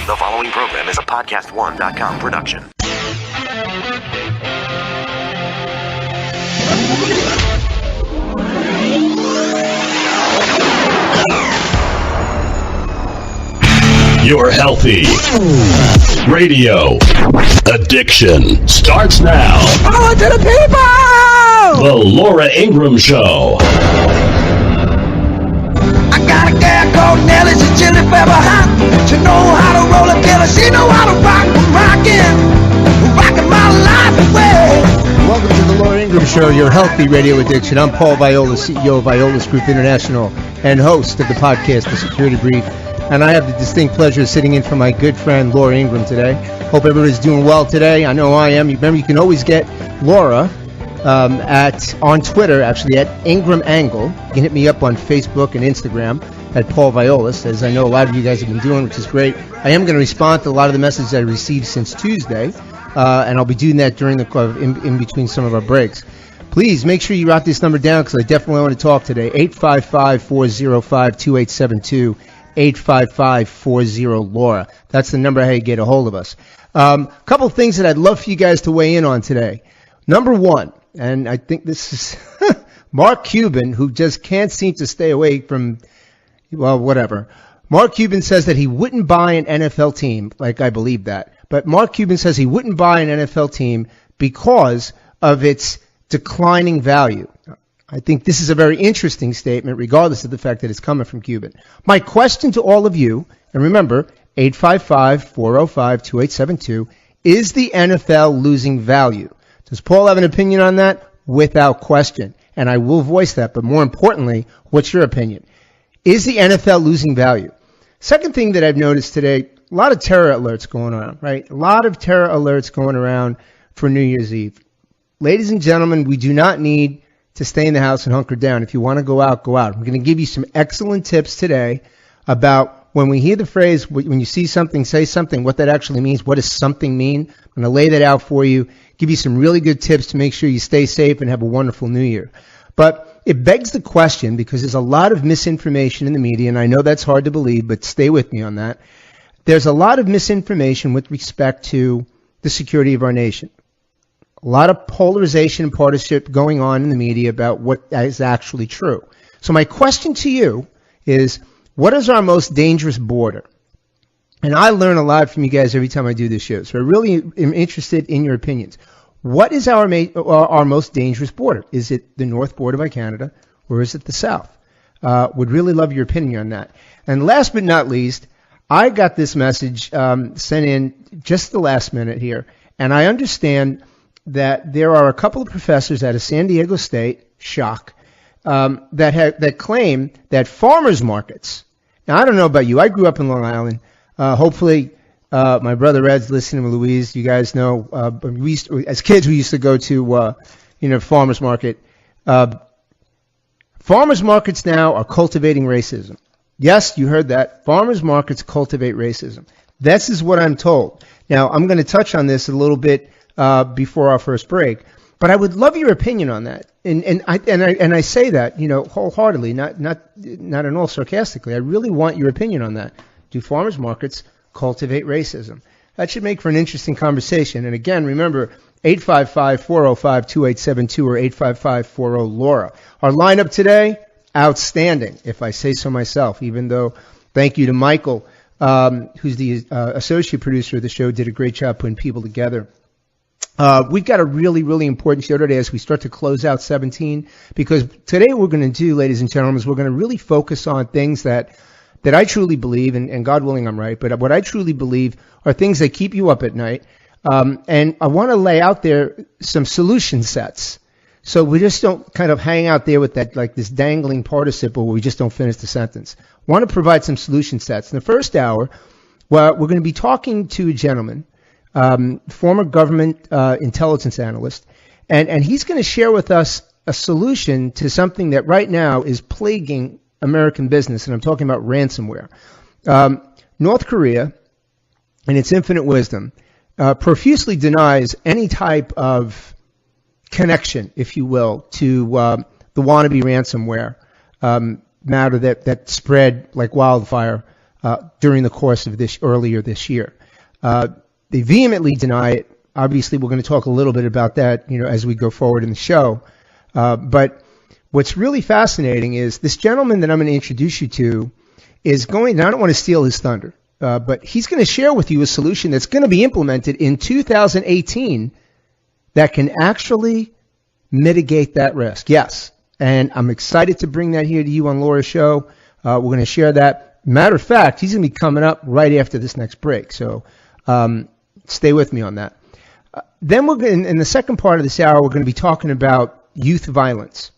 The following program is a podcast1.com production. Your healthy radio addiction starts now. Power to the people! The Laura Ingraham Show. I got a gal called Nellie, she's chili pepper hot. She know how to roll a killer, she know how to rock. I'm rocking my life away. Welcome to the Laura Ingraham Show, your healthy radio addiction. I'm Paul Viollis, CEO of Viollis Group International and host of the podcast, The Security Brief. And I have the distinct pleasure of sitting in for my good friend Laura Ingraham today. Hope everybody's doing well today. I know I am. Remember, you can always get Laura on Twitter, actually, at Ingraham Angle. You can hit me up on Facebook and Instagram at Paul Viollis, as I know a lot of you guys have been doing, which is great. I am going to respond to a lot of the messages I received since Tuesday, and I'll be doing that during the in between some of our breaks. Please make sure you write this number down because I definitely want to talk today. 855-405-2872. 855-40-LAURA. That's the number how you get a hold of us. A couple of things that I'd love for you guys to weigh in on today. Number one, and I think this is Mark Cuban, who just can't seem to stay away from, well, whatever. Mark Cuban says that he wouldn't buy an NFL team, like I believe that. But Mark Cuban says he wouldn't buy an NFL team because of its declining value. I think this is a very interesting statement, regardless of the fact that it's coming from Cuban. My question to all of you, and remember, 855-405-2872, is the NFL losing value? Does Paul have an opinion on that? Without question. And I will voice that, but more importantly, what's your opinion? Is the NFL losing value? Second thing that I've noticed today, a lot of terror alerts going on, right? A lot of terror alerts going around for New Year's Eve. Ladies and gentlemen, we do not need to stay in the house and hunker down. If you want to go out, go out. I'm going to give you some excellent tips today about when we hear the phrase, when you see something, say something, what that actually means. What does something mean? I'm going to lay that out for you, give you some really good tips to make sure you stay safe and have a wonderful New Year. But it begs the question, because there's a lot of misinformation in the media, and I know that's hard to believe, but stay with me on that. There's a lot of misinformation with respect to the security of our nation. A lot of polarization and partisanship going on in the media about what is actually true. So my question to you is, what is our most dangerous border? And I learn a lot from you guys every time I do this show, so I really am interested in your opinions. What is our most dangerous border? Is it the north border by Canada, or is it the south? Would really love your opinion on that. And last but not least, I got this message sent in just the last minute here, and I understand that there are a couple of professors out of San Diego State, shock, that claim that farmers markets. Now, I don't know about you. I grew up in Long Island. Hopefully, my brother Ed's listening, Louise. You guys know, as kids, we used to go to, farmers market. Farmers markets now are cultivating racism. Yes, you heard that. Farmers markets cultivate racism. This is what I'm told. Now, I'm going to touch on this a little bit before our first break, but I would love your opinion on that. And I say that, wholeheartedly, not at all sarcastically. I really want your opinion on that. Do farmers markets cultivate racism? That should make for an interesting conversation. And again, remember, 855-405-2872 or 855-40-LAURA. Our lineup today, outstanding, if I say so myself, even though thank you to Michael, who's the associate producer of the show, did a great job putting people together. We've got a really, really important show today as we start to close out 17, because today what we're going to do, ladies and gentlemen, is we're going to really focus on things that I truly believe, and God willing I'm right, but what I truly believe are things that keep you up at night. And I want to lay out there some solution sets, so we just don't kind of hang out there with that, like this dangling participle where we just don't finish the sentence. I want to provide some solution sets. In the first hour, we're going to be talking to a gentleman, former government intelligence analyst, and he's going to share with us a solution to something that right now is plaguing American business, and I'm talking about ransomware. North Korea, in its infinite wisdom, profusely denies any type of connection, if you will, to the wannabe ransomware matter that spread like wildfire during the course of earlier this year. They vehemently deny it. Obviously, we're going to talk a little bit about that, as we go forward in the show. But what's really fascinating is this gentleman that I'm going to introduce you to is going, and I don't want to steal his thunder, but he's going to share with you a solution that's going to be implemented in 2018 that can actually mitigate that risk. Yes. And I'm excited to bring that here to you on Laura's show. We're going to share that. Matter of fact, he's going to be coming up right after this next break. So stay with me on that. Then we're going, in the second part of this hour, we're going to be talking about youth violence.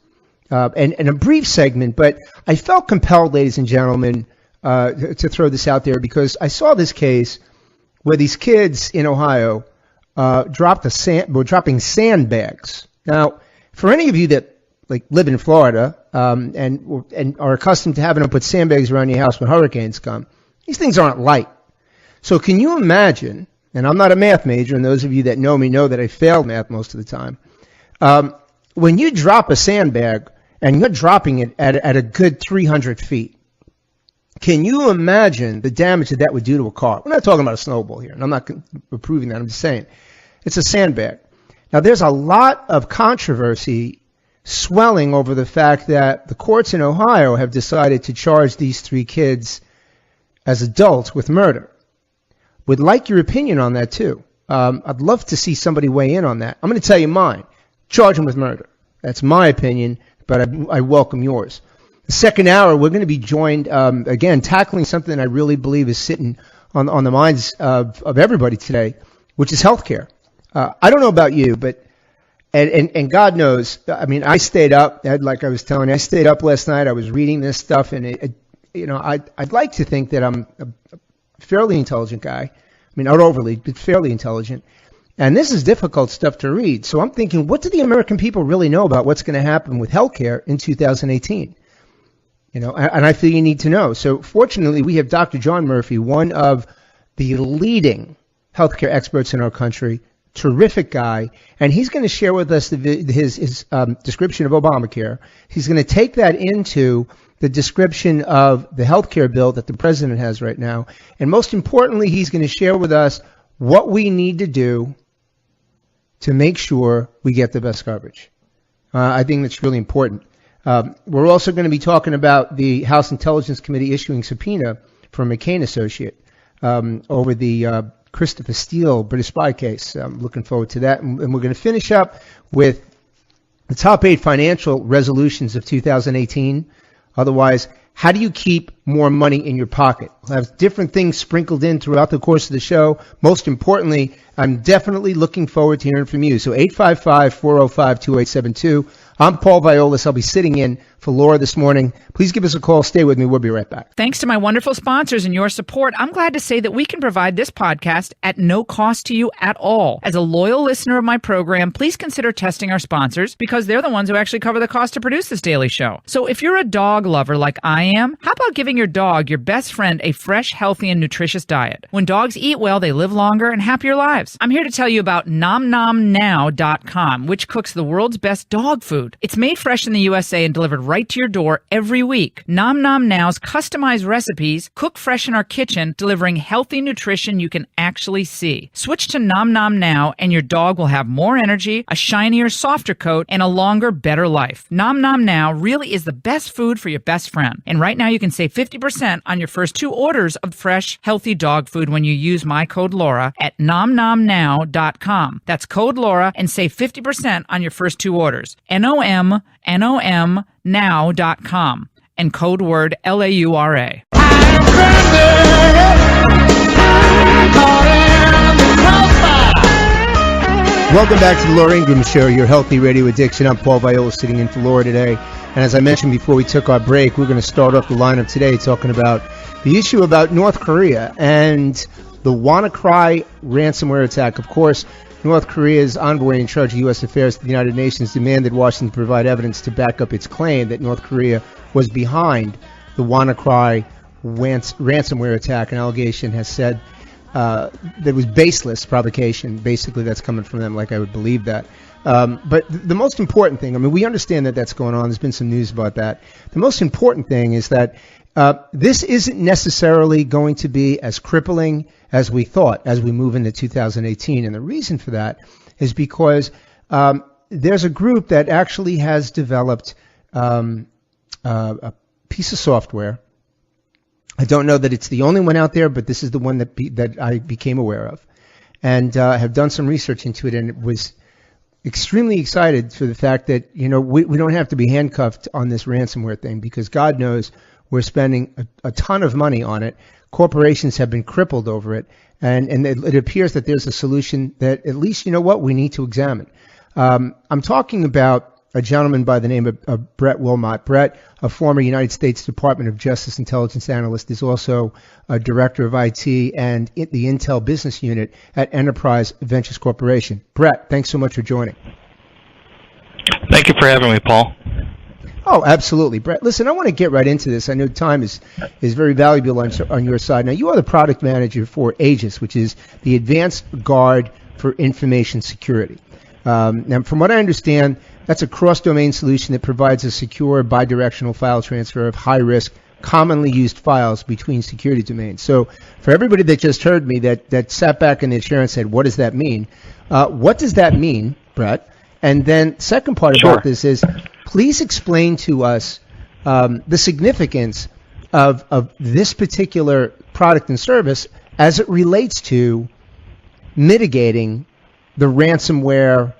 And a brief segment, but I felt compelled, ladies and gentlemen, to throw this out there because I saw this case where these kids in Ohio were dropping sandbags. Now, for any of you that live in Florida and are accustomed to having to put sandbags around your house when hurricanes come, these things aren't light. So can you imagine, and I'm not a math major, and those of you that know me know that I failed math most of the time, when you drop a sandbag and you're dropping it at a good 300 feet, can you imagine the damage that would do to a car? We're not talking about a snowball here, and I'm not approving that. I'm just saying it's a sandbag. Now, there's a lot of controversy swelling over the fact that the courts in Ohio have decided to charge these three kids as adults with murder. Would like your opinion on that, too. I'd love to see somebody weigh in on that. I'm going to tell you mine. Charge them with murder. That's my opinion, but I welcome yours. The second hour, we're going to be joined, again, tackling something that I really believe is sitting on the minds of everybody today, which is healthcare. I don't know about you, but and God knows, I mean, I stayed up, Ed, like I was telling you, I stayed up last night. I was reading this stuff, and I'd like to think that I'm a fairly intelligent guy. I mean, not overly, but fairly intelligent. And this is difficult stuff to read. So I'm thinking, what do the American people really know about what's going to happen with healthcare in 2018? And I feel you need to know. So fortunately, we have Dr. John Murphy, one of the leading healthcare experts in our country, terrific guy, and he's going to share with us his description of Obamacare. He's going to take that into the description of the healthcare bill that the president has right now, and most importantly, he's going to share with us what we need to do to make sure we get the best coverage. I think that's really important. We're also going to be talking about the House Intelligence Committee issuing subpoena for McCain Associate over the Christopher Steele British spy case. I'm looking forward to that. And we're going to finish up with the top 8 financial resolutions of 2018. Otherwise, how do you keep more money in your pocket? We'll have different things sprinkled in throughout the course of the show. Most importantly, I'm definitely looking forward to hearing from you. So 855-405-2872. I'm Paul Viollis. I'll be sitting in for Laura this morning. Please give us a call. Stay with me. We'll be right back. Thanks to my wonderful sponsors and your support, I'm glad to say that we can provide this podcast at no cost to you at all. As a loyal listener of my program, please consider testing our sponsors because they're the ones who actually cover the cost to produce this daily show. So if you're a dog lover like I am, how about giving your dog, your best friend, a fresh, healthy, and nutritious diet? When dogs eat well, they live longer and happier lives. I'm here to tell you about NomNomNow.com, which cooks the world's best dog food. It's made fresh in the USA and delivered right to your door every week. Nom Nom Now's customized recipes cook fresh in our kitchen, delivering healthy nutrition you can actually see. Switch to Nom Nom Now and your dog will have more energy, a shinier, softer coat, and a longer, better life. Nom Nom Now really is the best food for your best friend. And right now you can save 50% on your first 2 orders of fresh, healthy dog food when you use my code Laura at NomNomNow.com. That's code Laura and save 50% on your first 2 orders. NomNom now.com and code word LAURA. Welcome back to the Laura Ingraham Show, your healthy radio addiction. I'm Paul Viola, sitting in for Laura today. And as I mentioned before we took our break, we're going to start off the lineup today talking about the issue about North Korea and the WannaCry ransomware attack. Of course, North Korea's envoy in charge of U.S. affairs to the United Nations demanded Washington provide evidence to back up its claim that North Korea was behind the WannaCry ransomware attack. An allegation has said that it was baseless provocation. Basically, that's coming from them, like I would believe that. But the most important thing, I mean, we understand that that's going on. There's been some news about that. The most important thing is that This isn't necessarily going to be as crippling as we thought as we move into 2018. And the reason for that is because there's a group that actually has developed a piece of software. I don't know that it's the only one out there, but this is the one that I became aware of, and have done some research into it, and it was extremely excited for the fact that, we don't have to be handcuffed on this ransomware thing, because God knows we're spending a ton of money on it. Corporations have been crippled over it, and it appears that there's a solution that at least, we need to examine. I'm talking about a gentleman by the name of Brett Wilmotte. Brett, a former United States Department of Justice intelligence analyst, is also a director of IT and the Intel business unit at Enterprise Ventures Corporation. Brett, thanks so much for joining. Thank you for having me, Paul. Oh, absolutely. Brett, listen, I want to get right into this. I know time is very valuable on your side. Now, you are the product manager for Aegis, which is the Advanced Guard for Information Security. Now, from what I understand, that's a cross-domain solution that provides a secure bidirectional file transfer of high-risk, commonly used files between security domains. So for everybody that just heard me that sat back in their chair and said, what does that mean? What does that mean, Brett? And then second part about this is, please explain to us the significance of this particular product and service as it relates to mitigating the ransomware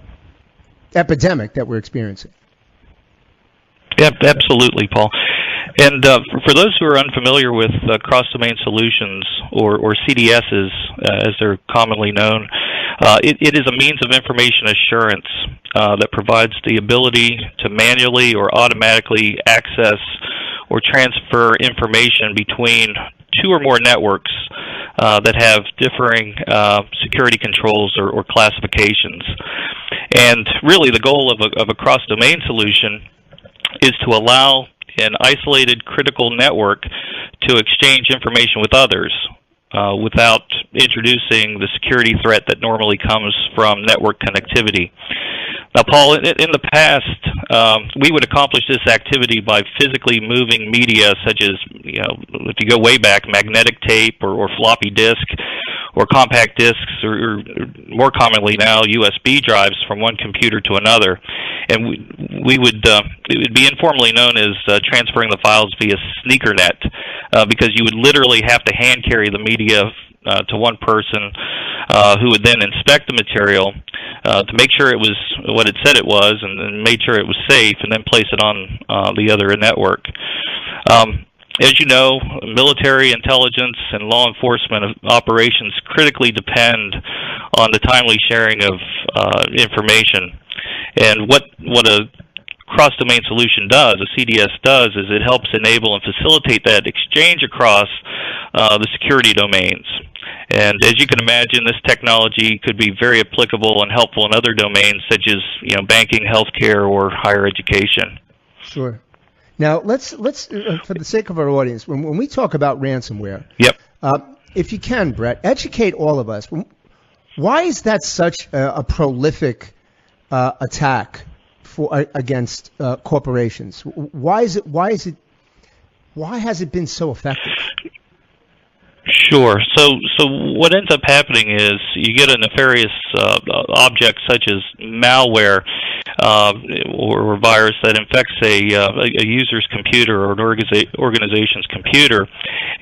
epidemic that we're experiencing. Yeah, absolutely, Paul. And for those who are unfamiliar with cross-domain solutions, or CDSs, as they're commonly known, it is a means of information assurance that provides the ability to manually or automatically access or transfer information between two or more networks that have differing security controls or classifications. And really the goal of a cross-domain solution is to allow an isolated critical network to exchange information with others without introducing the security threat that normally comes from network connectivity. Now, Paul, in the past, we would accomplish this activity by physically moving media such as, if you go way back, magnetic tape or floppy disk or compact disks, or more commonly now, USB drives from one computer to another. And we would, it would be informally known as transferring the files via sneakernet, because you would literally have to hand carry the media to one person who would then inspect the material to make sure it was what it said it was, and made sure it was safe, and then place it on the other network. As you know, military intelligence and law enforcement operations critically depend on the timely sharing of information. And what a cross-domain solution does, a CDS does, is it helps enable and facilitate that exchange across the security domains. And as you can imagine, this technology could be very applicable and helpful in other domains such as banking, healthcare, or higher education. Sure. Now, let's for the sake of our audience, when we talk about ransomware, yep. If you can, Brett, educate all of us. Why is that such a prolific attack against corporations? Why has it been so effective? Sure. So what ends up happening is you get a nefarious object such as malware or a virus that infects a user's computer or an organization's computer,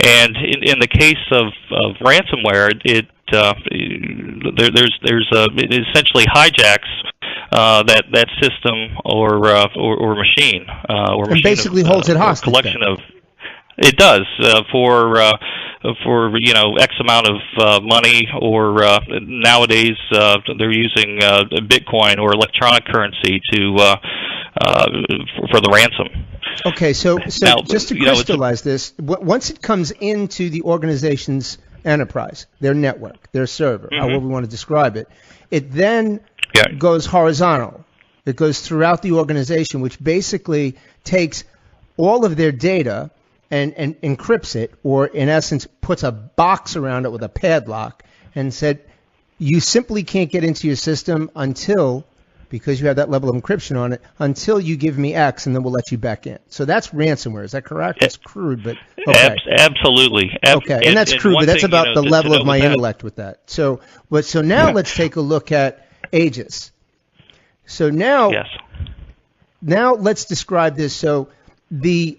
and in the case of ransomware, it essentially hijacks that system or machine or and machine basically holds it hostage. Collection of it does for X amount of money, or nowadays they're using Bitcoin or electronic currency for the ransom. Okay, so now, just to crystallize this, once it comes into the organization's enterprise, their network, their server, however we want to describe it, it then goes horizontal. It goes throughout the organization, which basically takes all of their data and encrypts it, or in essence puts a box around it with a padlock, and said, you simply can't get into your system until because you have that level of encryption on it until you give me X, and then we'll let you back in. So that's ransomware. Is that correct? It's crude, but okay. Absolutely. Okay, and that's crude, but that's about the level of my intellect with that. So now let's take a look at Aegis. So now let's describe this. So the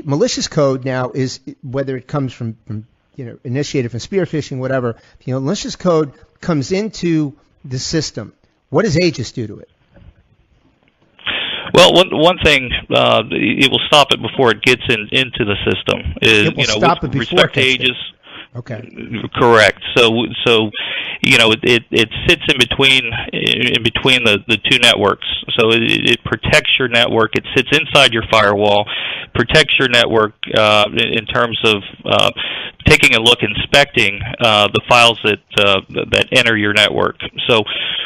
malicious code now is, whether it comes from initiated from spear phishing, whatever, malicious code comes into the system. What does Aegis do to it? Well, one thing, it will stop it before it gets into the system. It will stop it before respect to Aegis. Okay. Correct. So it sits in between the two networks. So it protects your network. It sits inside your firewall, protects your network in terms of taking a look, inspecting the files that enter your network. So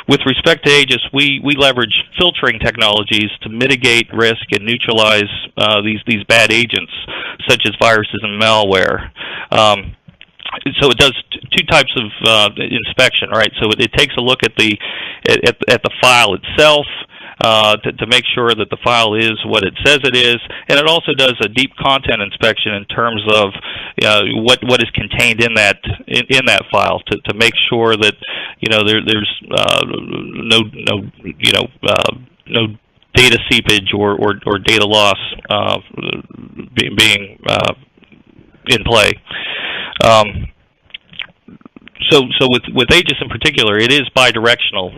with respect to Aegis, we leverage filtering technologies to mitigate risk and neutralize these bad agents, such as viruses and malware. So it does two types of inspection, right? So it takes a look at the file itself to make sure that the file is what it says it is, and it also does a deep content inspection in terms of what is contained in that file to make sure that there's no data seepage or data loss being in play. So with Aegis in particular, it is bidirectional,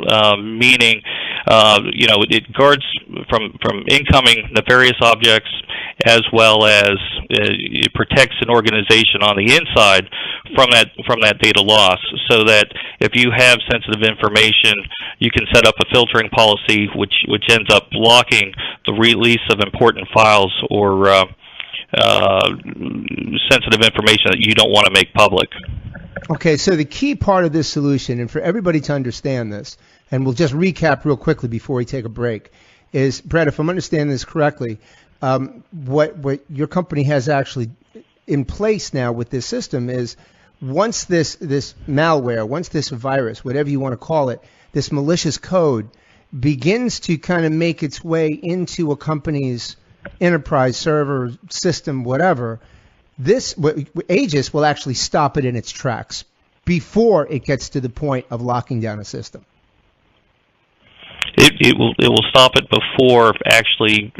meaning it guards from incoming nefarious objects, as well as it protects an organization on the inside from that data loss. So that if you have sensitive information, you can set up a filtering policy which ends up blocking the release of important files or sensitive information that you don't want to make public. Okay, so the key part of this solution, and for everybody to understand this, and we'll just recap real quickly before we take a break, is, Brett, if I'm understanding this correctly, what your company has actually in place now with this system is, once this malware, once this virus, whatever you want to call it, this malicious code begins to kind of make its way into a company's enterprise server system, whatever, Aegis will actually stop it in its tracks before it gets to the point of locking down a system. It will stop it before actually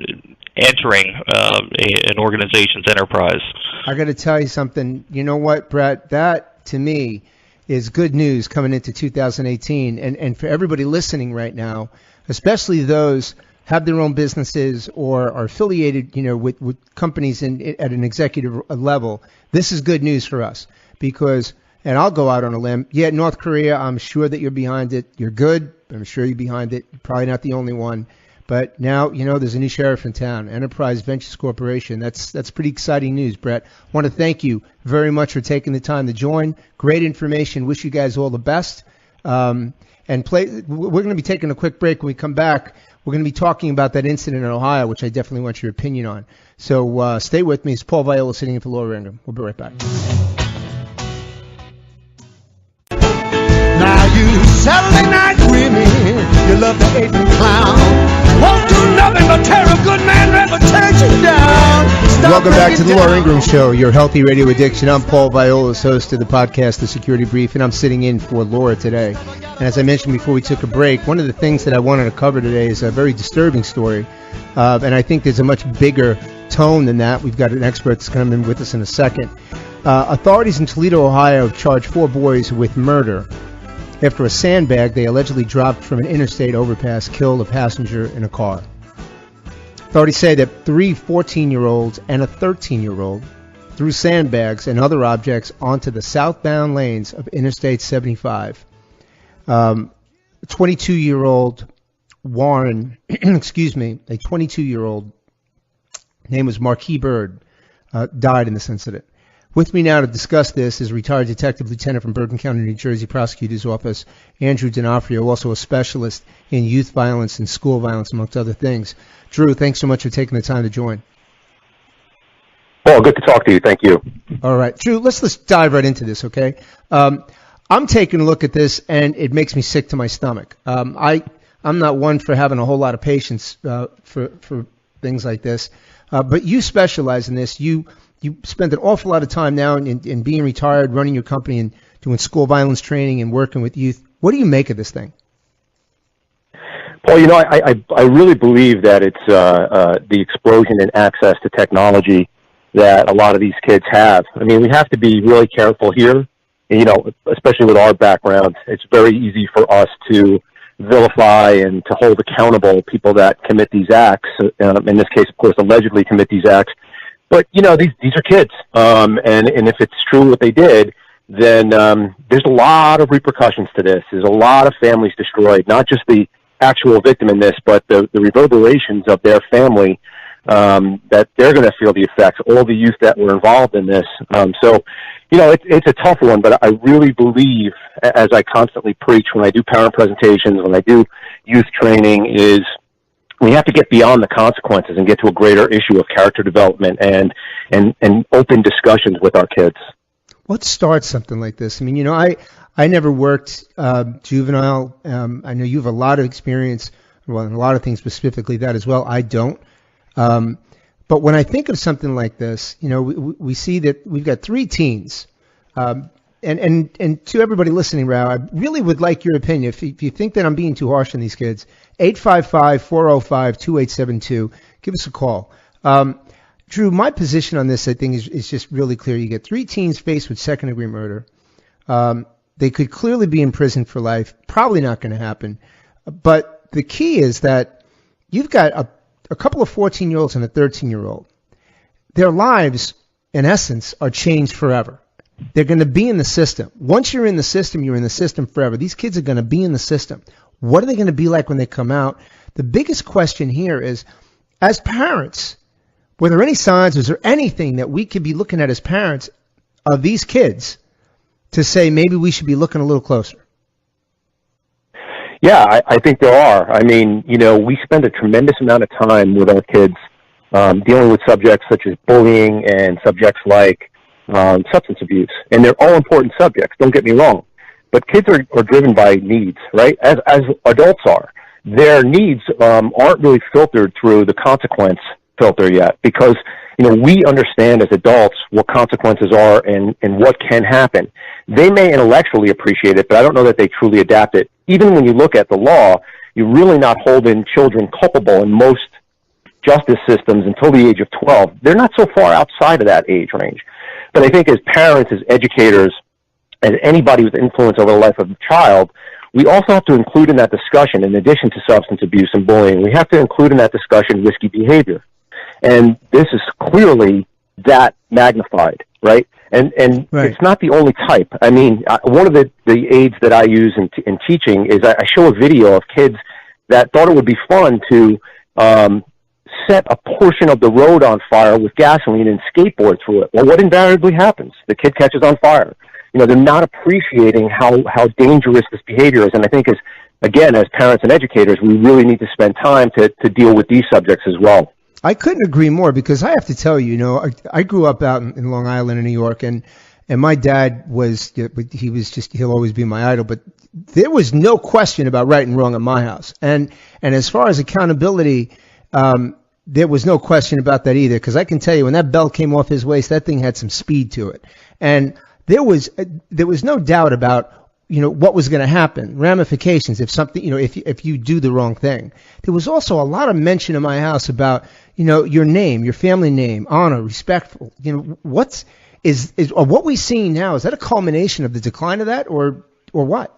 entering an organization's enterprise. I got to tell you something. You know what, Brett? That to me is good news coming into 2018, and for everybody listening right now, especially those have their own businesses or are affiliated, with companies at an executive level. This is good news for us because, and I'll go out on a limb. Yeah, North Korea, I'm sure that you're behind it. You're good. I'm sure you're behind it. You're probably not the only one. But now, there's a new sheriff in town, Enterprise Ventures Corporation. That's pretty exciting news, Brett. I want to thank you very much for taking the time to join. Great information. Wish you guys all the best. We're going to be taking a quick break. When we come back, we're going to be talking about that incident in Ohio, which I definitely want your opinion on. So stay with me. It's Paul Viollis sitting in for Laura Ingraham. We'll be right back. Now you Saturday night women, you love to hate and clown. Won't do nothing but tear a good man reputation down. Welcome back to the Laura Ingraham Show, your healthy radio addiction. I'm Paul Viollis, host of the podcast, The Security Brief, and I'm sitting in for Laura today. And as I mentioned before we took a break, one of the things that I wanted to cover today is a very disturbing story. And I think there's a much bigger tone than that. We've got an expert that's coming in with us in a second. Authorities in Toledo, Ohio have charged 4 boys with murder after a sandbag they allegedly dropped from an interstate overpass killed a passenger in a car. Authorities say that 3 14-year-olds and a 13-year-old threw sandbags and other objects onto the southbound lanes of Interstate 75. 22-year-old Warren, a 22-year-old, name was Marquis Bird, died in this incident. With me now to discuss this is retired Detective Lieutenant from Bergen County, New Jersey Prosecutor's Office, Andrew Donofrio, also a specialist in youth violence and school violence, amongst other things. Drew, thanks so much for taking the time to join. Paul, good to talk to you. Thank you. All right. Drew, let's dive right into this, okay? I'm taking a look at this, and it makes me sick to my stomach. I I'm not one for having a whole lot of patience for things like this. But you specialize in this. You spend an awful lot of time now in being retired, running your company and doing school violence training and working with youth. What do you make of this thing? Well, I really believe that it's the explosion in access to technology that a lot of these kids have. I mean, we have to be really careful here, especially with our background. It's very easy for us to vilify and to hold accountable people that commit these acts. In this case, of course, allegedly commit these acts. But, these are kids. And if it's true what they did, then there's a lot of repercussions to this. There's a lot of families destroyed, not just the actual victim in this, but the reverberations of their family, that they're going to feel the effects, all the youth that were involved in this. So, it's a tough one, but I really believe, as I constantly preach when I do parent presentations, when I do youth training, is we have to get beyond the consequences and get to a greater issue of character development and open discussions with our kids. What starts something like this? I mean, I never worked juvenile. I know you have a lot of experience, well, in a lot of things, specifically that as well. I don't. But when I think of something like this, we see that we've got 3 teens. And to everybody listening, Rao, I really would like your opinion. If you think that I'm being too harsh on these kids, 855-405-2872. Give us a call. Drew, my position on this, I think, is just really clear. You get 3 teens faced with second-degree murder. They could clearly be in prison for life. Probably not going to happen. But the key is that you've got a couple of 14-year-olds and a 13-year-old. Their lives, in essence, are changed forever. They're going to be in the system. Once you're in the system, you're in the system forever. These kids are going to be in the system. What are they going to be like when they come out? The biggest question here is, as parents, were there any signs, was there anything that we could be looking at as parents of these kids to say maybe we should be looking a little closer? Yeah, I think there are. I mean, we spend a tremendous amount of time with our kids dealing with subjects such as bullying and subjects like substance abuse. And they're all important subjects, don't get me wrong. But kids are driven by needs, right, as adults are. Their needs aren't really filtered through the consequence filter yet, because we understand as adults what consequences are and what can happen. They may intellectually appreciate it, but I don't know that they truly adapt it. Even when you look at the law, you're really not holding children culpable in most justice systems until the age of 12. They're not so far outside of that age range. But I think as parents, as educators, as anybody with influence over the life of a child, we also have to include in that discussion, in addition to substance abuse and bullying, we have to include in that discussion risky behavior. And this is clearly that magnified, right? And right. It's not the only type. I mean, one of the aids that I use in teaching is I show a video of kids that thought it would be fun to set a portion of the road on fire with gasoline and skateboard through it. Well, what invariably happens? The kid catches on fire. They're not appreciating how dangerous this behavior is. And I think as parents and educators, we really need to spend time to deal with these subjects as well. I couldn't agree more, because I have to tell you, I grew up out in Long Island in New York, and my dad he'll always be my idol, but there was no question about right and wrong at my house. And as far as accountability, there was no question about that either, because I can tell you when that belt came off his waist, that thing had some speed to it. And there was no doubt about what was going to happen, ramifications if something, if you do the wrong thing. There was also a lot of mention in my house about, your name, your family name, honor, respectful. What we seeing now, is that a culmination of the decline of that, or what?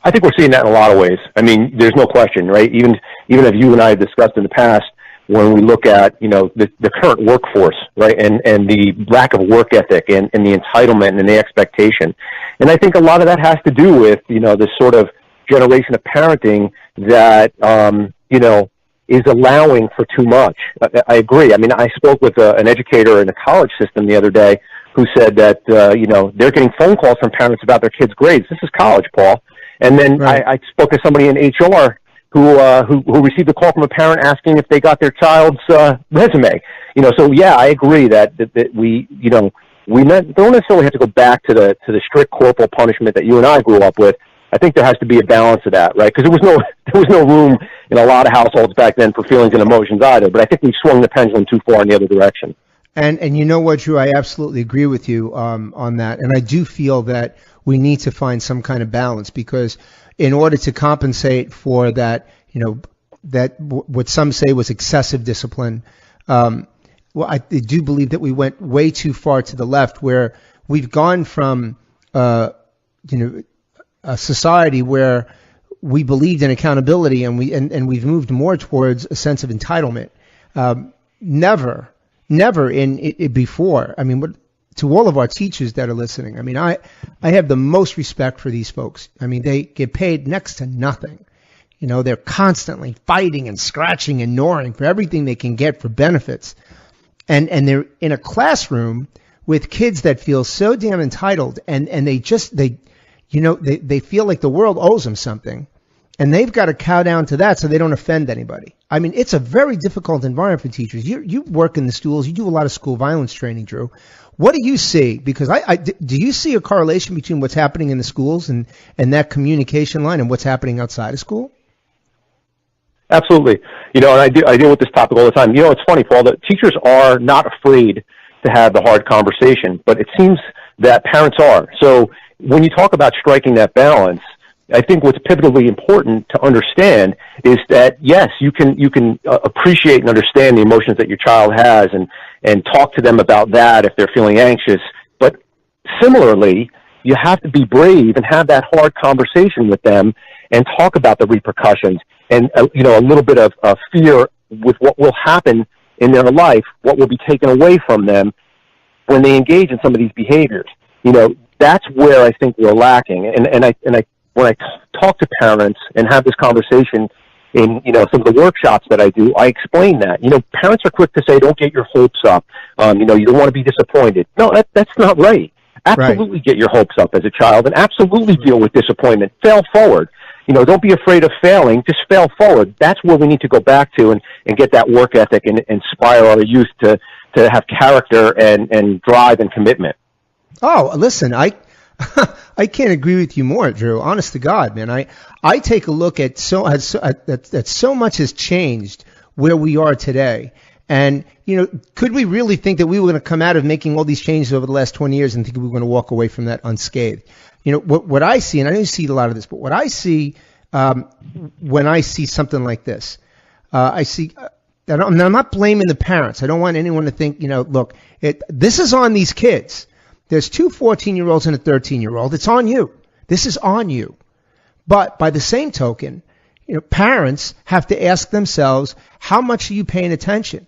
I think we're seeing that in a lot of ways. I mean, there's no question, right? Even as you and I have discussed in the past, when we look at, the current workforce, right, and the lack of work ethic and the entitlement and the expectation. And I think a lot of that has to do with, this sort of generation of parenting that, is allowing for too much. I agree. I mean, I spoke with an educator in a college system the other day who said that, they're getting phone calls from parents about their kids' grades. This is college, Paul. And then right. I spoke to somebody in HR who received a call from a parent asking if they got their child's resume. So yeah, I agree that we don't necessarily have to go back to the strict corporal punishment that you and I grew up with. I think there has to be a balance of that, right? Because there was no room in a lot of households back then for feelings and emotions either. But I think we've swung the pendulum too far in the other direction. And you know what, Drew? I absolutely agree with you on that. And I do feel that we need to find some kind of balance, because in order to compensate for that, that what some say was excessive discipline, well, I do believe that we went way too far to the left, where we've gone from a society where we believed in accountability, and we've moved more towards a sense of entitlement. Never in it before. I mean, to all of our teachers that are listening, I mean, I have the most respect for these folks. I mean, they get paid next to nothing. They're constantly fighting and scratching and gnawing for everything they can get for benefits. And they're in a classroom with kids that feel so damn entitled, and they feel like the world owes them something, and they've got to cow down to that so they don't offend anybody. I mean, it's a very difficult environment for teachers. You work in the schools. You do a lot of school violence training, Drew. What do you see? Because do you see a correlation between what's happening in the schools and that communication line and what's happening outside of school? Absolutely. And I deal with this topic all the time. It's funny, Paul, that teachers are not afraid to have the hard conversation, but it seems that parents are. So when you talk about striking that balance, I think what's pivotally important to understand is that, yes, you can appreciate and understand the emotions that your child has and talk to them about that if they're feeling anxious. But similarly, you have to be brave and have that hard conversation with them and talk about the repercussions and, a little bit of fear with what will happen in their life, what will be taken away from them when they engage in some of these behaviors. That's where I think we're lacking. And when I talk to parents and have this conversation in, some of the workshops that I do, I explain that. Parents are quick to say, don't get your hopes up. You don't want to be disappointed. No, that's not right. Absolutely Get your hopes up as a child, and absolutely deal with disappointment. Fail forward. Don't be afraid of failing. Just fail forward. That's where we need to go back to and get that work ethic and inspire our youth to have character and drive and commitment. Oh, listen, I can't agree with you more, Drew. Honest to God, man. I take a look at that so much has changed where we are today. And, could we really think that we were going to come out of making all these changes over the last 20 years and think we were going to walk away from that unscathed? What I see, and I don't see a lot of this, but what I see when I see something like this, I see, and I'm not blaming the parents. I don't want anyone to think, look, this is on these kids. There's two 14-year-olds and a 13-year-old. It's on you. This is on you. But by the same token, parents have to ask themselves, how much are you paying attention?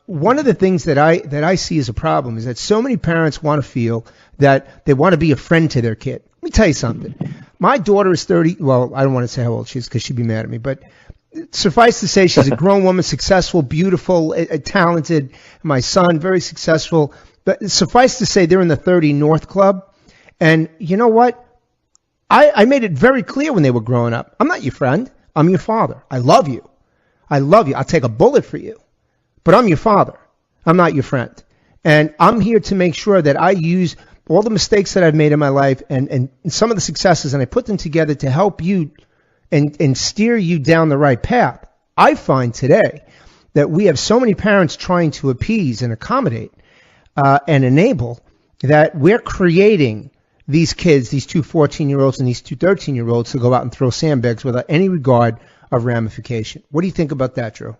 One of the things that I see as a problem is that so many parents want to feel that they want to be a friend to their kid. Let me tell you something. My daughter is 30. Well, I don't want to say how old she is because she'd be mad at me, but suffice to say, she's a grown woman, successful, beautiful, talented. My son, very successful. But suffice to say, they're in the 30 North Club. And you know what? I made it very clear when they were growing up. I'm not your friend. I'm your father. I love you. I'll take a bullet for you. But I'm your father. I'm not your friend. And I'm here to make sure that I use all the mistakes that I've made in my life and some of the successes, and I put them together to help you and steer you down the right path. I find today that we have so many parents trying to appease and accommodate and enable that we're creating these kids, these two 14-year-olds and these two 13-year-olds, to go out and throw sandbags without any regard of ramification. What do you think about that, Drew?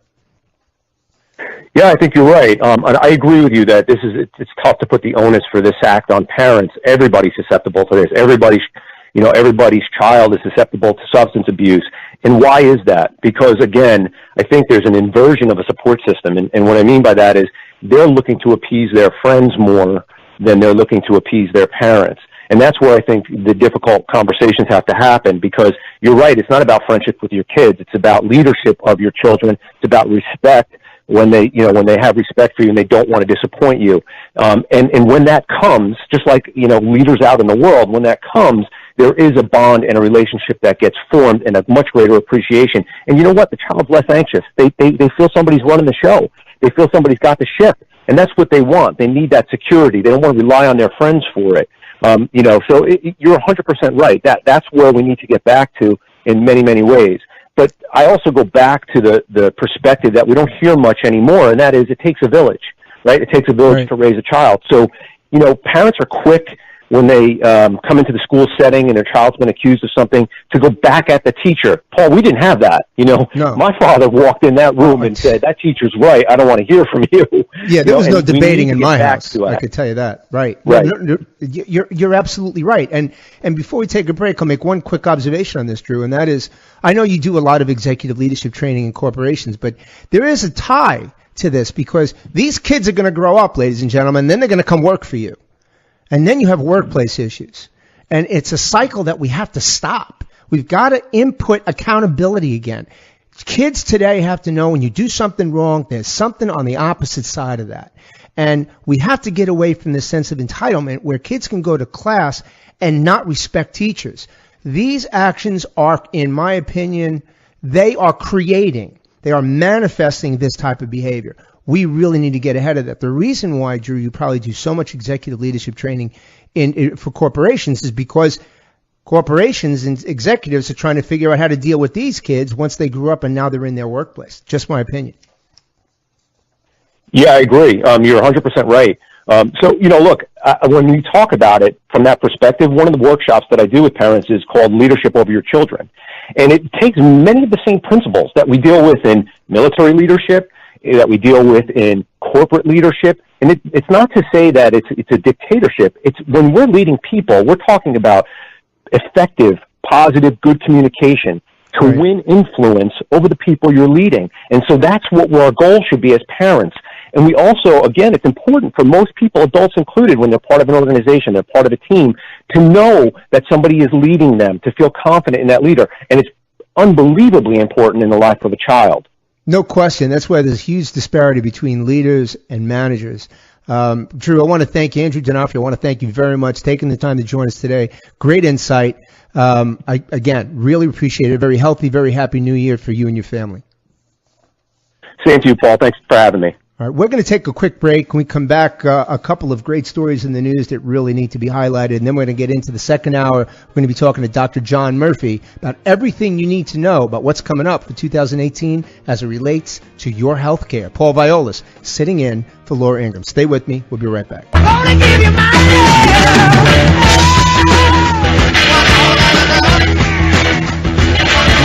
Yeah, I think you're right. I agree with you that it's tough to put the onus for this act on parents. Everybody's susceptible to this. Everybody's child is susceptible to substance abuse. And why is that? Because, again, I think there's an inversion of a support system. And what I mean by that is they're looking to appease their friends more than they're looking to appease their parents. And that's where I think the difficult conversations have to happen, because you're right, it's not about friendship with your kids. It's about leadership of your children. It's about respect when they have respect for you and they don't want to disappoint you. And when that comes, just like, leaders out in the world, when that comes, there is a bond and a relationship that gets formed and a much greater appreciation. And you know what? The child's less anxious. They feel somebody's running the show. They feel somebody's got the ship. And that's what they want. They need that security. They don't want to rely on their friends for it. So you're 100% right. That's where we need to get back to in many, many ways. But I also go back to the perspective that we don't hear much anymore, and that is it takes a village, right? It takes a village to raise a child. So, parents are quick when they come into the school setting and their child's been accused of something to go back at the teacher. Paul, we didn't have that. No. My father walked in that room and said, that teacher's right. I don't want to hear from you. Yeah, there was no debating in my house. I could tell you that. Right. No, you're absolutely right. And before we take a break, I'll make one quick observation on this, Drew, and that is, I know you do a lot of executive leadership training in corporations, but there is a tie to this because these kids are going to grow up, ladies and gentlemen, and then they're going to come work for you. And then you have workplace issues. And it's a cycle that we have to stop. We've got to input accountability again. Kids today have to know when you do something wrong, there's something on the opposite side of that. And we have to get away from this sense of entitlement where kids can go to class and not respect teachers. These actions are, in my opinion, they are manifesting this type of behavior. We really need to get ahead of that. The reason why, Drew, you probably do so much executive leadership training for corporations is because corporations and executives are trying to figure out how to deal with these kids once they grew up and now they're in their workplace. Just my opinion. Yeah, I agree. You're 100% right. Look, when we talk about it from that perspective, one of the workshops that I do with parents is called Leadership Over Your Children. And it takes many of the same principles that we deal with in military leadership, that we deal with in corporate leadership. And it's not to say that it's a dictatorship. It's when we're leading people, we're talking about effective, positive, good communication to win influence over the people you're leading. And so that's what our goal should be as parents. And we also, again, it's important for most people, adults included, when they're part of an organization, they're part of a team, to know that somebody is leading them, to feel confident in that leader. And it's unbelievably important in the life of a child. No question. That's why there's huge disparity between leaders and managers. Drew, I want to thank you. Andrew Donofrio, I want to thank you very much taking the time to join us today. Great insight. Again, really appreciate it. Very healthy, very happy New Year for you and your family. Same to you, Paul. Thanks for having me. All right, we're going to take a quick break. When we come back, a couple of great stories in the news that really need to be highlighted, and then we're going to get into the second hour. We're going to be talking to Dr. John Murphy about everything you need to know about what's coming up for 2018 as it relates to your health care. Paul Viollis sitting in for Laura Ingraham. Stay with me. We'll be right back.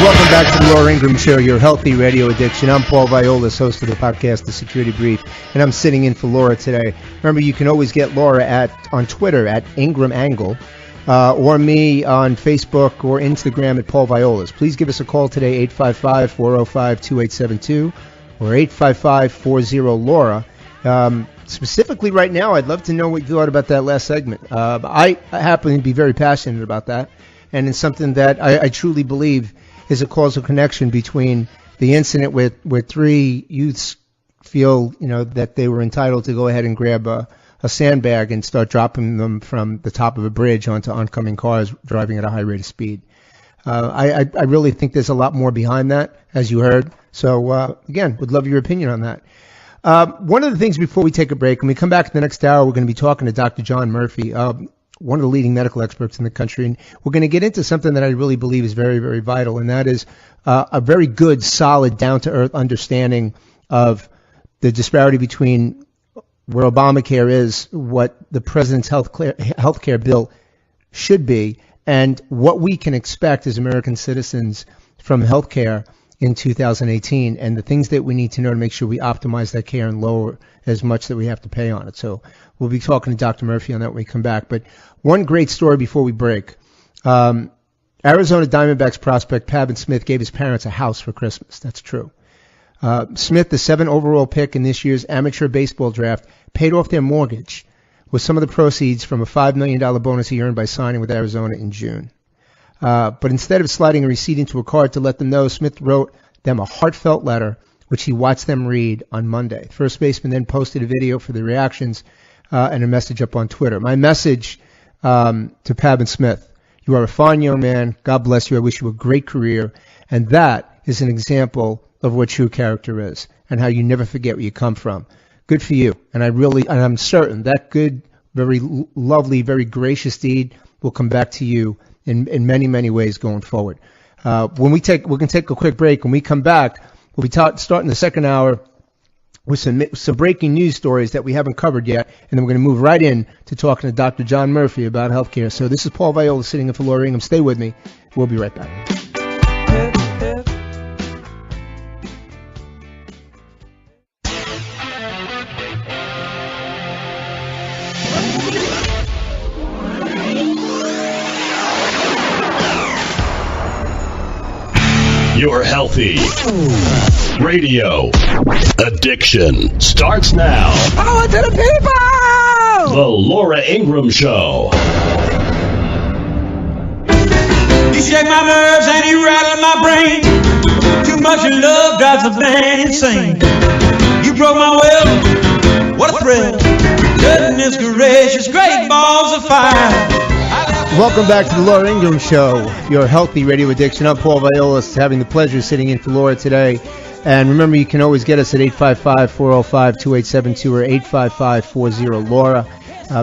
Welcome back to the Laura Ingraham Show, your healthy radio addiction. I'm Paul Viollis, host of the podcast, The Security Brief, and I'm sitting in for Laura today. Remember, you can always get Laura on Twitter at Ingraham Angle, or me on Facebook or Instagram at Paul Viollis. Please give us a call today, 855-405-2872 or 855-40-LAURA. Specifically right now, I'd love to know what you thought about that last segment. I happen to be very passionate about that, and it's something that I truly believe is a causal connection between the incident where three youths feel, that they were entitled to go ahead and grab a sandbag and start dropping them from the top of a bridge onto oncoming cars driving at a high rate of speed. I really think there's a lot more behind that, as you heard. So, again, would love your opinion on that. One of the things before we take a break, when we come back in the next hour, we're going to be talking to Dr. John Murphy, one of the leading medical experts in the country, and we're going to get into something that I really believe is very, very vital, and that is a very good, solid, down-to-earth understanding of the disparity between where Obamacare is, what the president's health care bill should be, and what we can expect as American citizens from health care in 2018, and the things that we need to know to make sure we optimize that care and lower as much that we have to pay on it. So we'll be talking to Dr. Murphy on that when we come back. But one great story before we break. Arizona Diamondbacks prospect Pavin Smith gave his parents a house for Christmas. That's true. Smith, the 7th overall pick in this year's amateur baseball draft, paid off their mortgage with some of the proceeds from a $5 million bonus he earned by signing with Arizona in June. But instead of sliding a receipt into a card to let them know, Smith wrote them a heartfelt letter, which he watched them read on Monday. The first baseman then posted a video for the reactions and a message up on Twitter. My message to Pavin Smith: you are a fine young man. God bless you. I wish you a great career. And that is an example of what true character is and how you never forget where you come from. Good for you. And I'm certain that good very lovely, very gracious deed will come back to you in many, many ways going forward. We're going to take a quick break. When we come back, we'll be starting the second hour with some breaking news stories that we haven't covered yet, and then we're going to move right in to talking to Dr. John Murphy about healthcare. So this is Paul Viollis sitting in for Laura Ingraham. Stay with me. We'll be right back. Your Healthy Radio Addiction starts now. Power to the people! The Laura Ingraham Show. You shake my nerves and you rattle my brain. Too much love drives a man insane. You broke my will, what a thrill. Goodness gracious, great balls of fire. Welcome back to the Laura Ingraham Show, your healthy radio addiction. I'm Paul Viollis, having the pleasure of sitting in for Laura today. And remember, you can always get us at 855-405-2872 or 855-40-LAURA.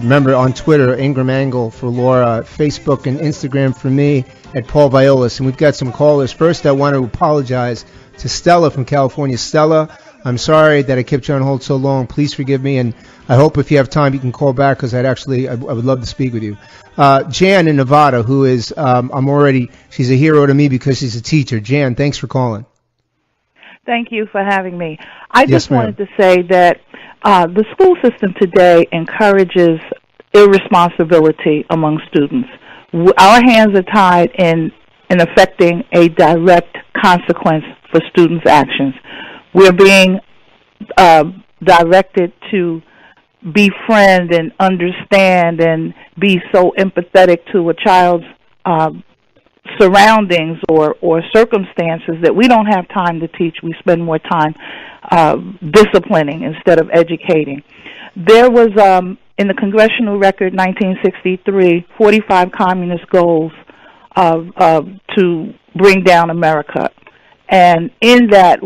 Remember, on Twitter, Ingram Angle for Laura, Facebook and Instagram for me at Paul Viollis. And we've got some callers. First, I want to apologize to Stella from California. Stella, I'm sorry that I kept you on hold so long. Please forgive me, and I hope if you have time you can call back, because I would love to speak with you. Jan in Nevada, who is she's a hero to me because she's a teacher. Jan, thanks for calling. Thank you for having me. I Yes, just ma'am. wanted to say that the school system today encourages irresponsibility among students. Our hands are tied in affecting a direct consequence for students' actions. We're being directed to befriend and understand and be so empathetic to a child's surroundings or circumstances that we don't have time to teach. We spend more time disciplining instead of educating. There was, in the Congressional Record 1963, 45 communist goals to bring down America. And in that,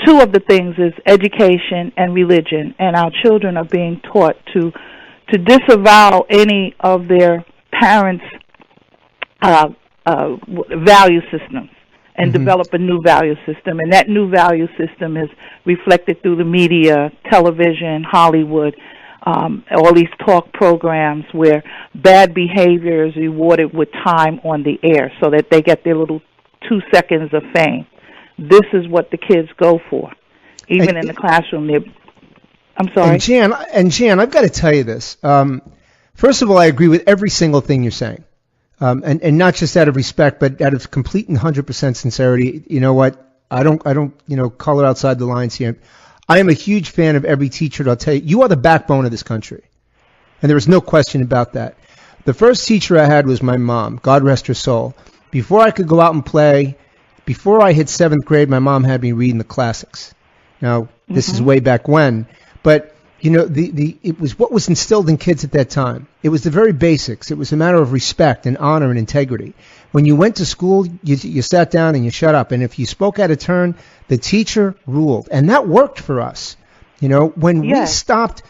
two of the things is education and religion, and our children are being taught to disavow any of their parents' value systems and develop a new value system. And that new value system is reflected through the media, television, Hollywood, all these talk programs where bad behavior is rewarded with time on the air so that they get their little 2 seconds of fame. This is what the kids go for, even in the classroom. I'm sorry. And Jan, I've got to tell you this. First of all, I agree with every single thing you're saying, and not just out of respect, but out of complete and 100% sincerity. You know what? I don't color outside the lines here. I am a huge fan of every teacher. I'll tell you, you are the backbone of this country, and there is no question about that. The first teacher I had was my mom. God rest her soul. Before I could go out and play. Before I hit 7th grade, my mom had me reading the classics. Now, this is way back when, but it was what was instilled in kids at that time. It was the very basics. It was a matter of respect and honor and integrity. When you went to school, you sat down and you shut up. And if you spoke out of turn, the teacher ruled, and that worked for us. When we stopped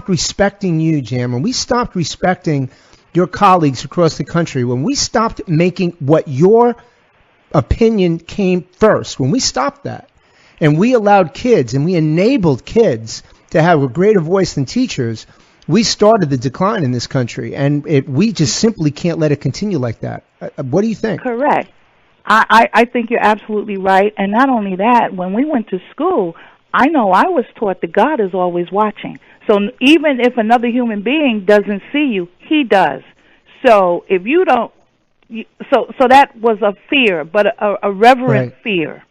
respecting you, Jan, when we stopped respecting your colleagues across the country, when we stopped making what your opinion came first, when we stopped that and we allowed kids and we enabled kids to have a greater voice than teachers, we started the decline in this country, and we just simply can't let it continue like that. What do you think? Correct. I think you're absolutely right. And not only that, when we went to school, I know I was taught that God is always watching. So even if another human being doesn't see you, he does. So if you don't, so that was a fear, but a reverent fear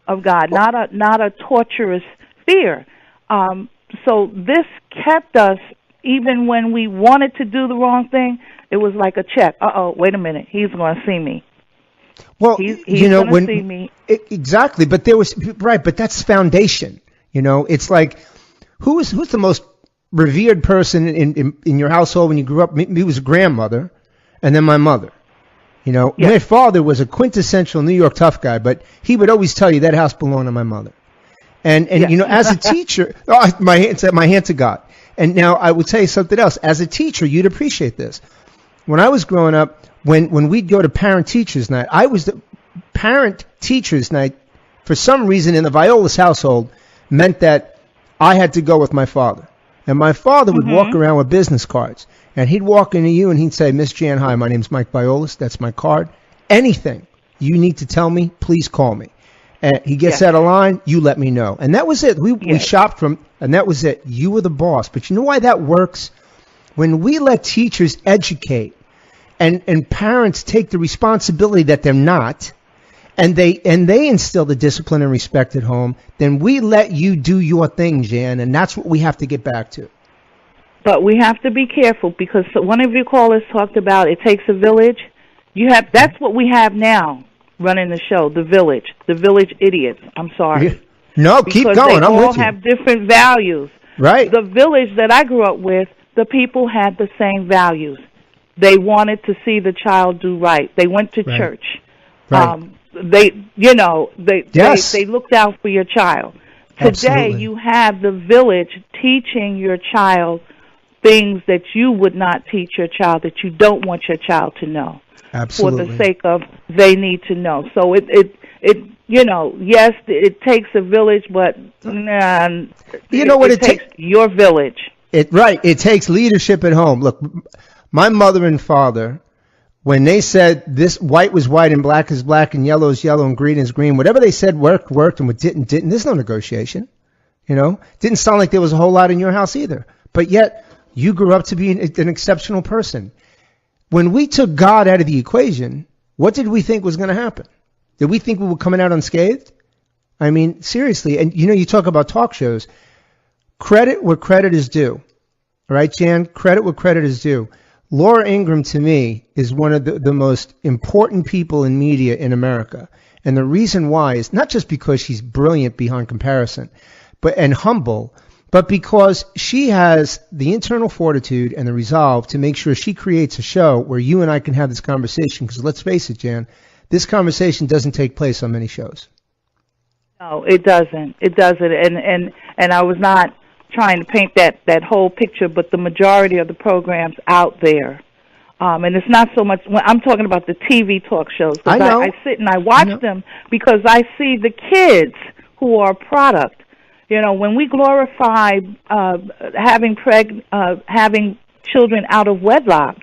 of God, not a torturous fear. So this kept us, even when we wanted to do the wrong thing, it was like a check. Wait a minute, he's going to see me. Well, he's going to see me. Exactly, but but that's foundation. It's like who's the most revered person in your household when you grew up? Maybe it was a grandmother, and then my mother. My father was a quintessential New York tough guy, but he would always tell you that house belonged to my mother. And as a teacher, my hand to God. And now I would tell you something else. As a teacher, you'd appreciate this. When I was growing up, when we'd go to parent-teachers night, I was the parent-teachers night, for some reason in the Viollis household, meant that I had to go with my father. And my father would walk around with business cards. And he'd walk into you and he'd say, Miss Jan, hi, my name's Mike Viollis. That's my card. Anything you need to tell me, please call me. And he gets out of line, you let me know. And that was it. We shopped from, and that was it. You were the boss. But you know why that works? When we let teachers educate and parents take the responsibility that they're not, and they instill the discipline and respect at home, then we let you do your thing, Jan, and that's what we have to get back to. But we have to be careful, because one of your callers talked about it takes a village. That's what we have now running the show, the village idiots. I'm sorry. No, keep going. I'm with you. They all have different values. Right. The village that I grew up with, the people had the same values. They wanted to see the child do right. They went to church. Right. They looked out for your child. Today, Absolutely. you have the village teaching your child things that you would not teach your child, that you don't want your child to know. Absolutely. For the sake of they need to know. So yes, it takes a village, but it takes your village. It takes leadership at home. Look, my mother and father, when they said this white was white and black is black and yellow is yellow and green is green, whatever they said worked, and what didn't. There's no negotiation. Didn't sound like there was a whole lot in your house either. But yet, you grew up to be an exceptional person. When we took God out of the equation, what did we think was going to happen? Did we think we were coming out unscathed? I mean, seriously. And, you talk about talk shows. Credit where credit is due. All right, Jan? Credit where credit is due. Laura Ingraham, to me, is one of the most important people in media in America. And the reason why is not just because she's brilliant beyond comparison and humble, but because she has the internal fortitude and the resolve to make sure she creates a show where you and I can have this conversation. Because let's face it, Jan, this conversation doesn't take place on many shows. No, it doesn't. It doesn't. And I was not trying to paint that whole picture, but the majority of the programs out there, and it's not so much when I'm talking about the TV talk shows. I know. I sit and I watch them because I see the kids who are a product. When we glorify having children out of wedlock,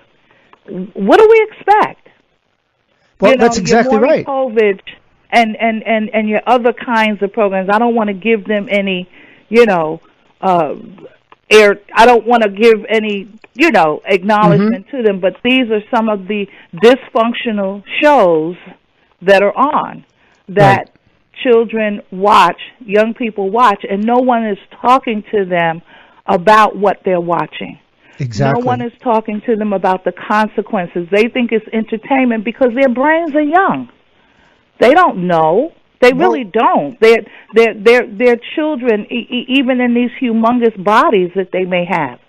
what do we expect? Well, that's exactly right. COVID and your other kinds of programs. I don't want to give them any, I don't want to give any, acknowledgement to them, but these are some of the dysfunctional shows that are on that children watch, young people watch, and no one is talking to them about what they're watching. Exactly. No one is talking to them about the consequences. They think it's entertainment because their brains are young. They don't know. They really don't. They're children, even in these humongous bodies that they may have.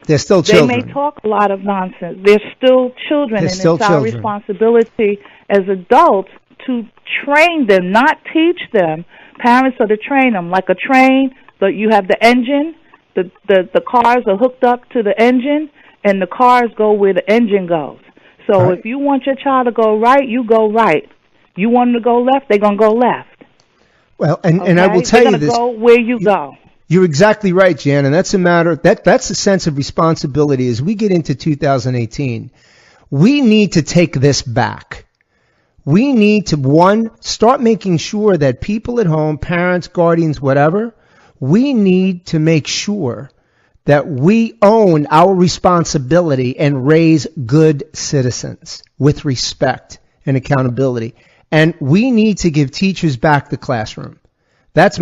They're still children. They may talk a lot of nonsense. They're still children, and it's our responsibility as adults to train them, not teach them. Parents are to train them. Like a train, you have the engine, the cars are hooked up to the engine, and the cars go where the engine goes. So if you want your child to go right, you go right. You want them to go left, they're going to go left. Well, and I will tell you this. They're going to go where you go. You're exactly right, Jan, and that's a matter, that's a sense of responsibility. As we get into 2018, we need to take this back. We need to, start making sure that people at home, parents, guardians, whatever, we need to make sure that we own our responsibility and raise good citizens with respect and accountability. And we need to give teachers back the classroom. That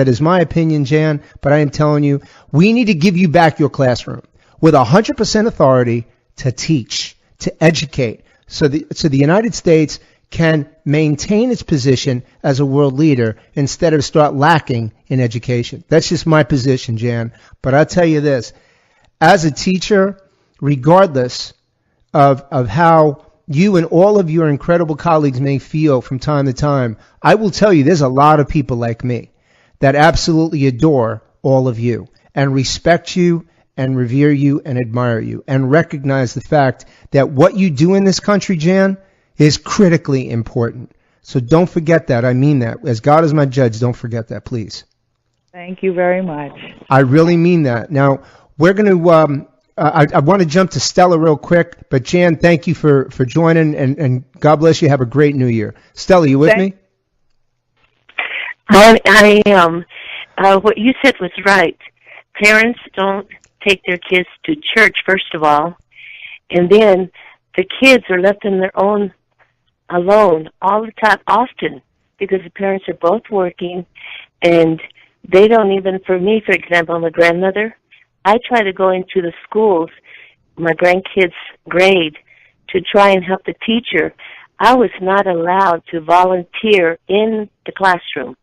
is my opinion, Jan, but I am telling you, we need to give you back your classroom with 100% authority to teach, to educate, so the United States can maintain its position as a world leader instead of start lacking in education. That's just my position, Jan. But I'll tell you this, as a teacher, regardless of how you and all of your incredible colleagues may feel from time to time, I will tell you there's a lot of people like me that absolutely adore all of you. and respect you and revere you and admire you and recognize the fact that what you do in this country, Jan, is critically important. So don't forget that. I mean that. As God is my judge, don't forget that, please. Thank you very much. I really mean that. Now, we're going to, I want to jump to Stella real quick, but Jan, thank you for joining, and God bless you. Have a great New Year. Stella, you with me? I am. What you said was right. Parents don't take their kids to church, first of all, and then the kids are left on their own, alone, all the time, often, because the parents are both working, and they don't even, for me, for example, I'm a grandmother. I try to go into the schools, my grandkids' grade, to try and help the teacher. I was not allowed to volunteer in the classroom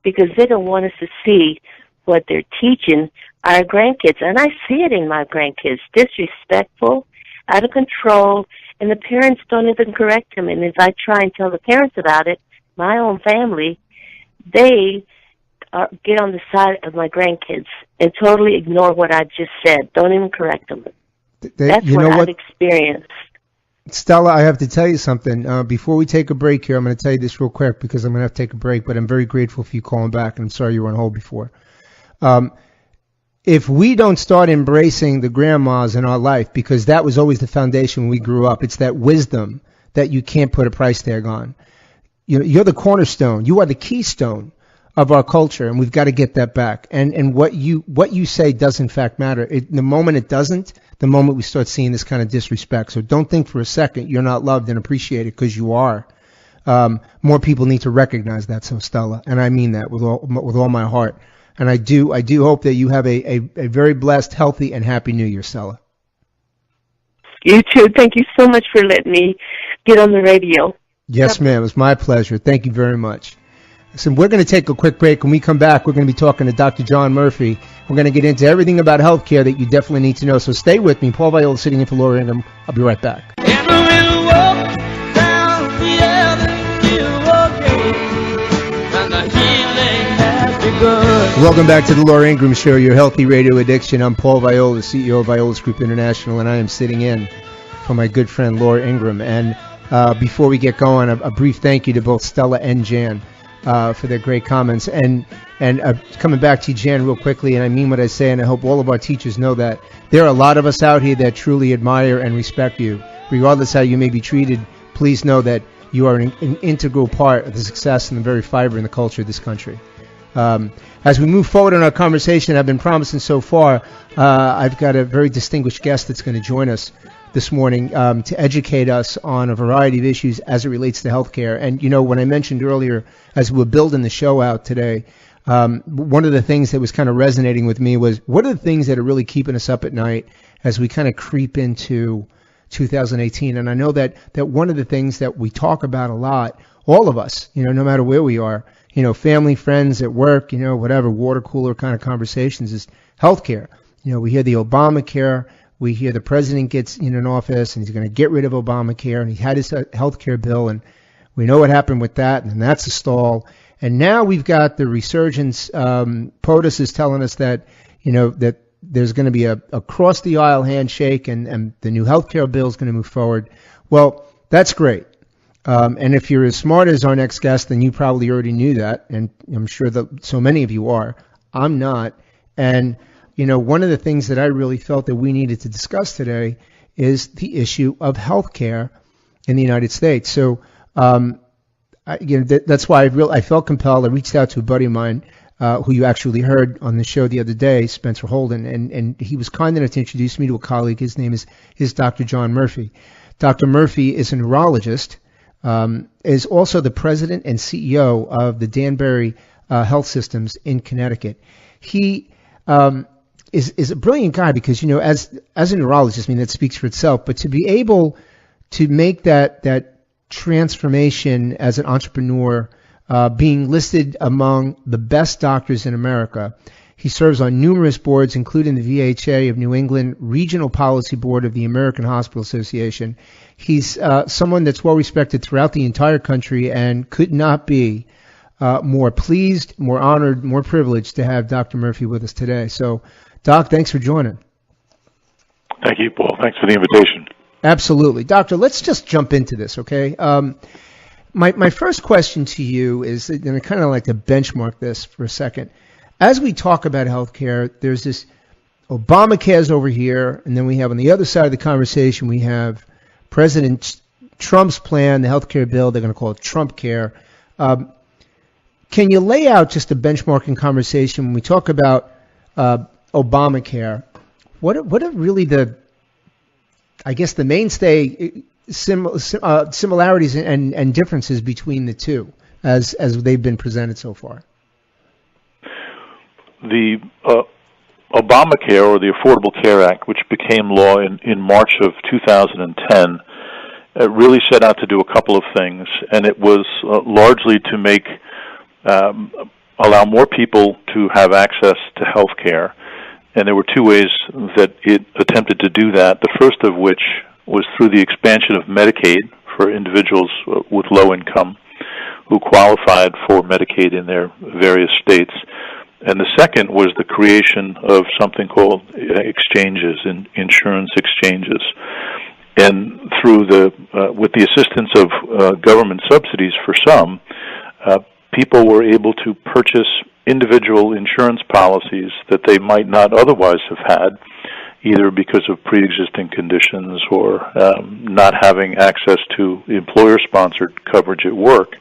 because they don't want us to see what they're teaching our grandkids. And I see it in my grandkids, disrespectful, out of control, and the parents don't even correct them. And if I try and tell the parents about it, my own family, they get on the side of my grandkids and totally ignore what I just said. Don't even correct them. That's what I've experienced. Stella, I have to tell you something. Before we take a break here, I'm going to tell you this real quick because I'm going to have to take a break, but I'm very grateful for you calling back, and I'm sorry you were on hold before. If we don't start embracing the grandmas in our life, because that was always the foundation when we grew up, it's that wisdom that you can't put a price tag on. You're the cornerstone. You are the keystone of our culture, and we've got to get that back. And what you say does in fact matter. The moment it doesn't, the moment we start seeing this kind of disrespect. So don't think for a second you're not loved and appreciated, because you are. More people need to recognize that, so Stella, and I mean that with all my heart. And I do hope that you have a very blessed, healthy, and happy New Year, Stella. You too. Thank you so much for letting me get on the radio. Yes, ma'am. It's my pleasure. Thank you very much. So we're going to take a quick break. When we come back, we're going to be talking to Dr. John Murphy. We're going to get into everything about healthcare that you definitely need to know. So stay with me. Paul Viollis sitting in for Laura Ingraham. I'll be right back. Welcome back to the Laura Ingraham Show, your healthy radio addiction. I'm Paul Viollis, CEO of Viollis Group International, and I am sitting in for my good friend Laura Ingraham. And before we get going, a brief thank you to both Stella and Jan for their great comments. And coming back to you, Jan, real quickly, and I mean what I say, and I hope all of our teachers know that there are a lot of us out here that truly admire and respect you. Regardless how you may be treated, please know that you are an integral part of the success and the very fiber in the culture of this country. As we move forward in our conversation, I've been promising so far, I've got a very distinguished guest that's going to join us this morning to educate us on a variety of issues as it relates to healthcare. And, when I mentioned earlier, as we were building the show out today, one of the things that was kind of resonating with me was, what are the things that are really keeping us up at night as we kind of creep into 2018? And I know that one of the things that we talk about a lot, all of us, no matter where we are, family, friends, at work, whatever, water cooler kind of conversations, is healthcare. We hear the Obamacare. We hear the president gets in office and he's going to get rid of Obamacare, and he had his healthcare bill, and we know what happened with that, and that's a stall. And now we've got the resurgence. POTUS is telling us that, that there's going to be a across the aisle handshake, and the new healthcare bill is going to move forward. Well, that's great. And if you're as smart as our next guest, then you probably already knew that, and I'm sure that so many of you are. I'm not. And, one of the things that I really felt that we needed to discuss today is the issue of health care in the United States. So, that's why I felt compelled. I reached out to a buddy of mine who you actually heard on the show the other day, Spencer Holden, and he was kind enough to introduce me to a colleague. His name is Dr. John Murphy. Dr. Murphy is a neurologist, is also the president and CEO of the Danbury Health Systems in Connecticut. He is a brilliant guy because, as a neurologist, that speaks for itself, but to be able to make that transformation as an entrepreneur, being listed among the best doctors in America. He serves on numerous boards, including the VHA of New England, Regional Policy Board of the American Hospital Association. He's someone that's well respected throughout the entire country, and could not be more pleased, more honored, more privileged to have Dr. Murphy with us today. So, Doc, thanks for joining. Thank you, Paul. Thanks for the invitation. Absolutely. Doctor, let's just jump into this, okay? My first question to you is, and I kind of like to benchmark this for a second. As we talk about healthcare, there's this Obamacare's over here, and then we have on the other side of the conversation, we have President Trump's plan, the healthcare bill. They're going to call it Trump Care. Can you lay out just a benchmarking conversation when we talk about Obamacare? What are really the mainstay similarities and differences between the two as they've been presented so far? The Obamacare, or the Affordable Care Act, which became law in March of 2010, really set out to do a couple of things, and it was largely to make allow more people to have access to health care. And there were two ways that it attempted to do that, the first of which was through the expansion of Medicaid for individuals with low income who qualified for Medicaid in their various states. And the second was the creation of something called exchanges, insurance exchanges. And through with the assistance of government subsidies for some, people were able to purchase individual insurance policies that they might not otherwise have had, either because of pre-existing conditions or not having access to employer-sponsored coverage at work.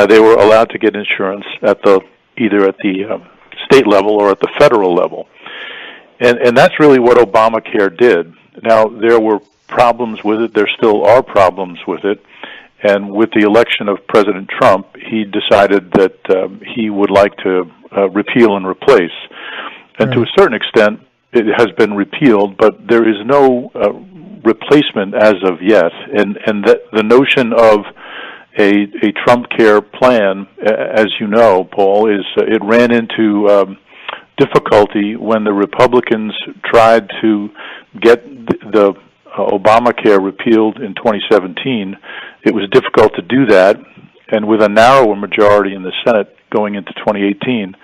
They were allowed to get insurance either at the state level or at the federal level. And that's really what Obamacare did. Now, there were problems with it. There still are problems with it. And with the election of President Trump, he decided that he would like to repeal and replace. And to a certain extent, it has been repealed, but there is no replacement as of yet. And the notion of a Trump Care plan, as you know, Paul, is it ran into difficulty when the Republicans tried to get the Obamacare repealed in 2017. It was difficult to do that, and with a narrower majority in the Senate going into 2018,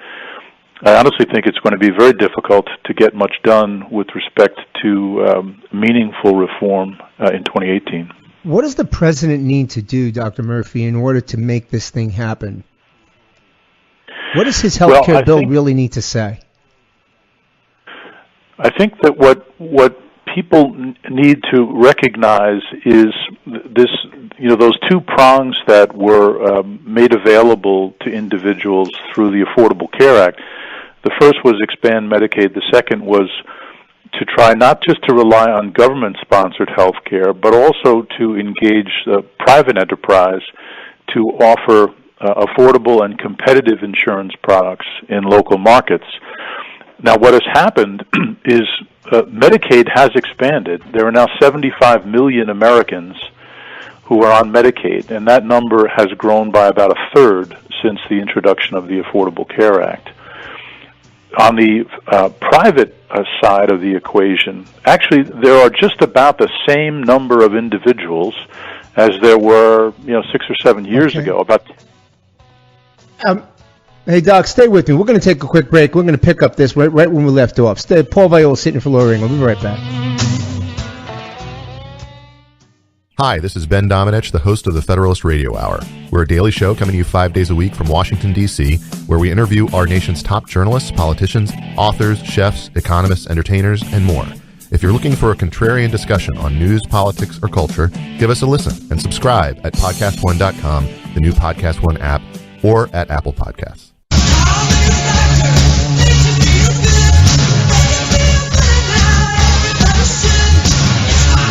I honestly think it's going to be very difficult to get much done with respect to meaningful reform in 2018. What does the president need to do, Dr. Murphy, in order to make this thing happen? What does his health care bill really need to say? I think that what people need to recognize is this, those two prongs that were made available to individuals through the Affordable Care Act. The first was expand Medicaid. The second was to try not just to rely on government-sponsored health care, but also to engage private enterprise to offer affordable and competitive insurance products in local markets. Now, what has happened is Medicaid has expanded. There are now 75 million Americans who are on Medicaid, and that number has grown by about a third since the introduction of the Affordable Care Act. On the private side of the equation, actually, there are just about the same number of individuals as there were, 6 or 7 years ago. Hey, Doc, stay with me. We're going to take a quick break. We're going to pick up this right when we left off. Paul Viollis sitting for Laura Ingraham. We'll be right back. Hi, this is Ben Domenech, the host of the Federalist Radio Hour. We're a daily show coming to you 5 days a week from Washington, D.C., where we interview our nation's top journalists, politicians, authors, chefs, economists, entertainers, and more. If you're looking for a contrarian discussion on news, politics, or culture, give us a listen and subscribe at podcastone.com, the new Podcast One app, or at Apple Podcasts.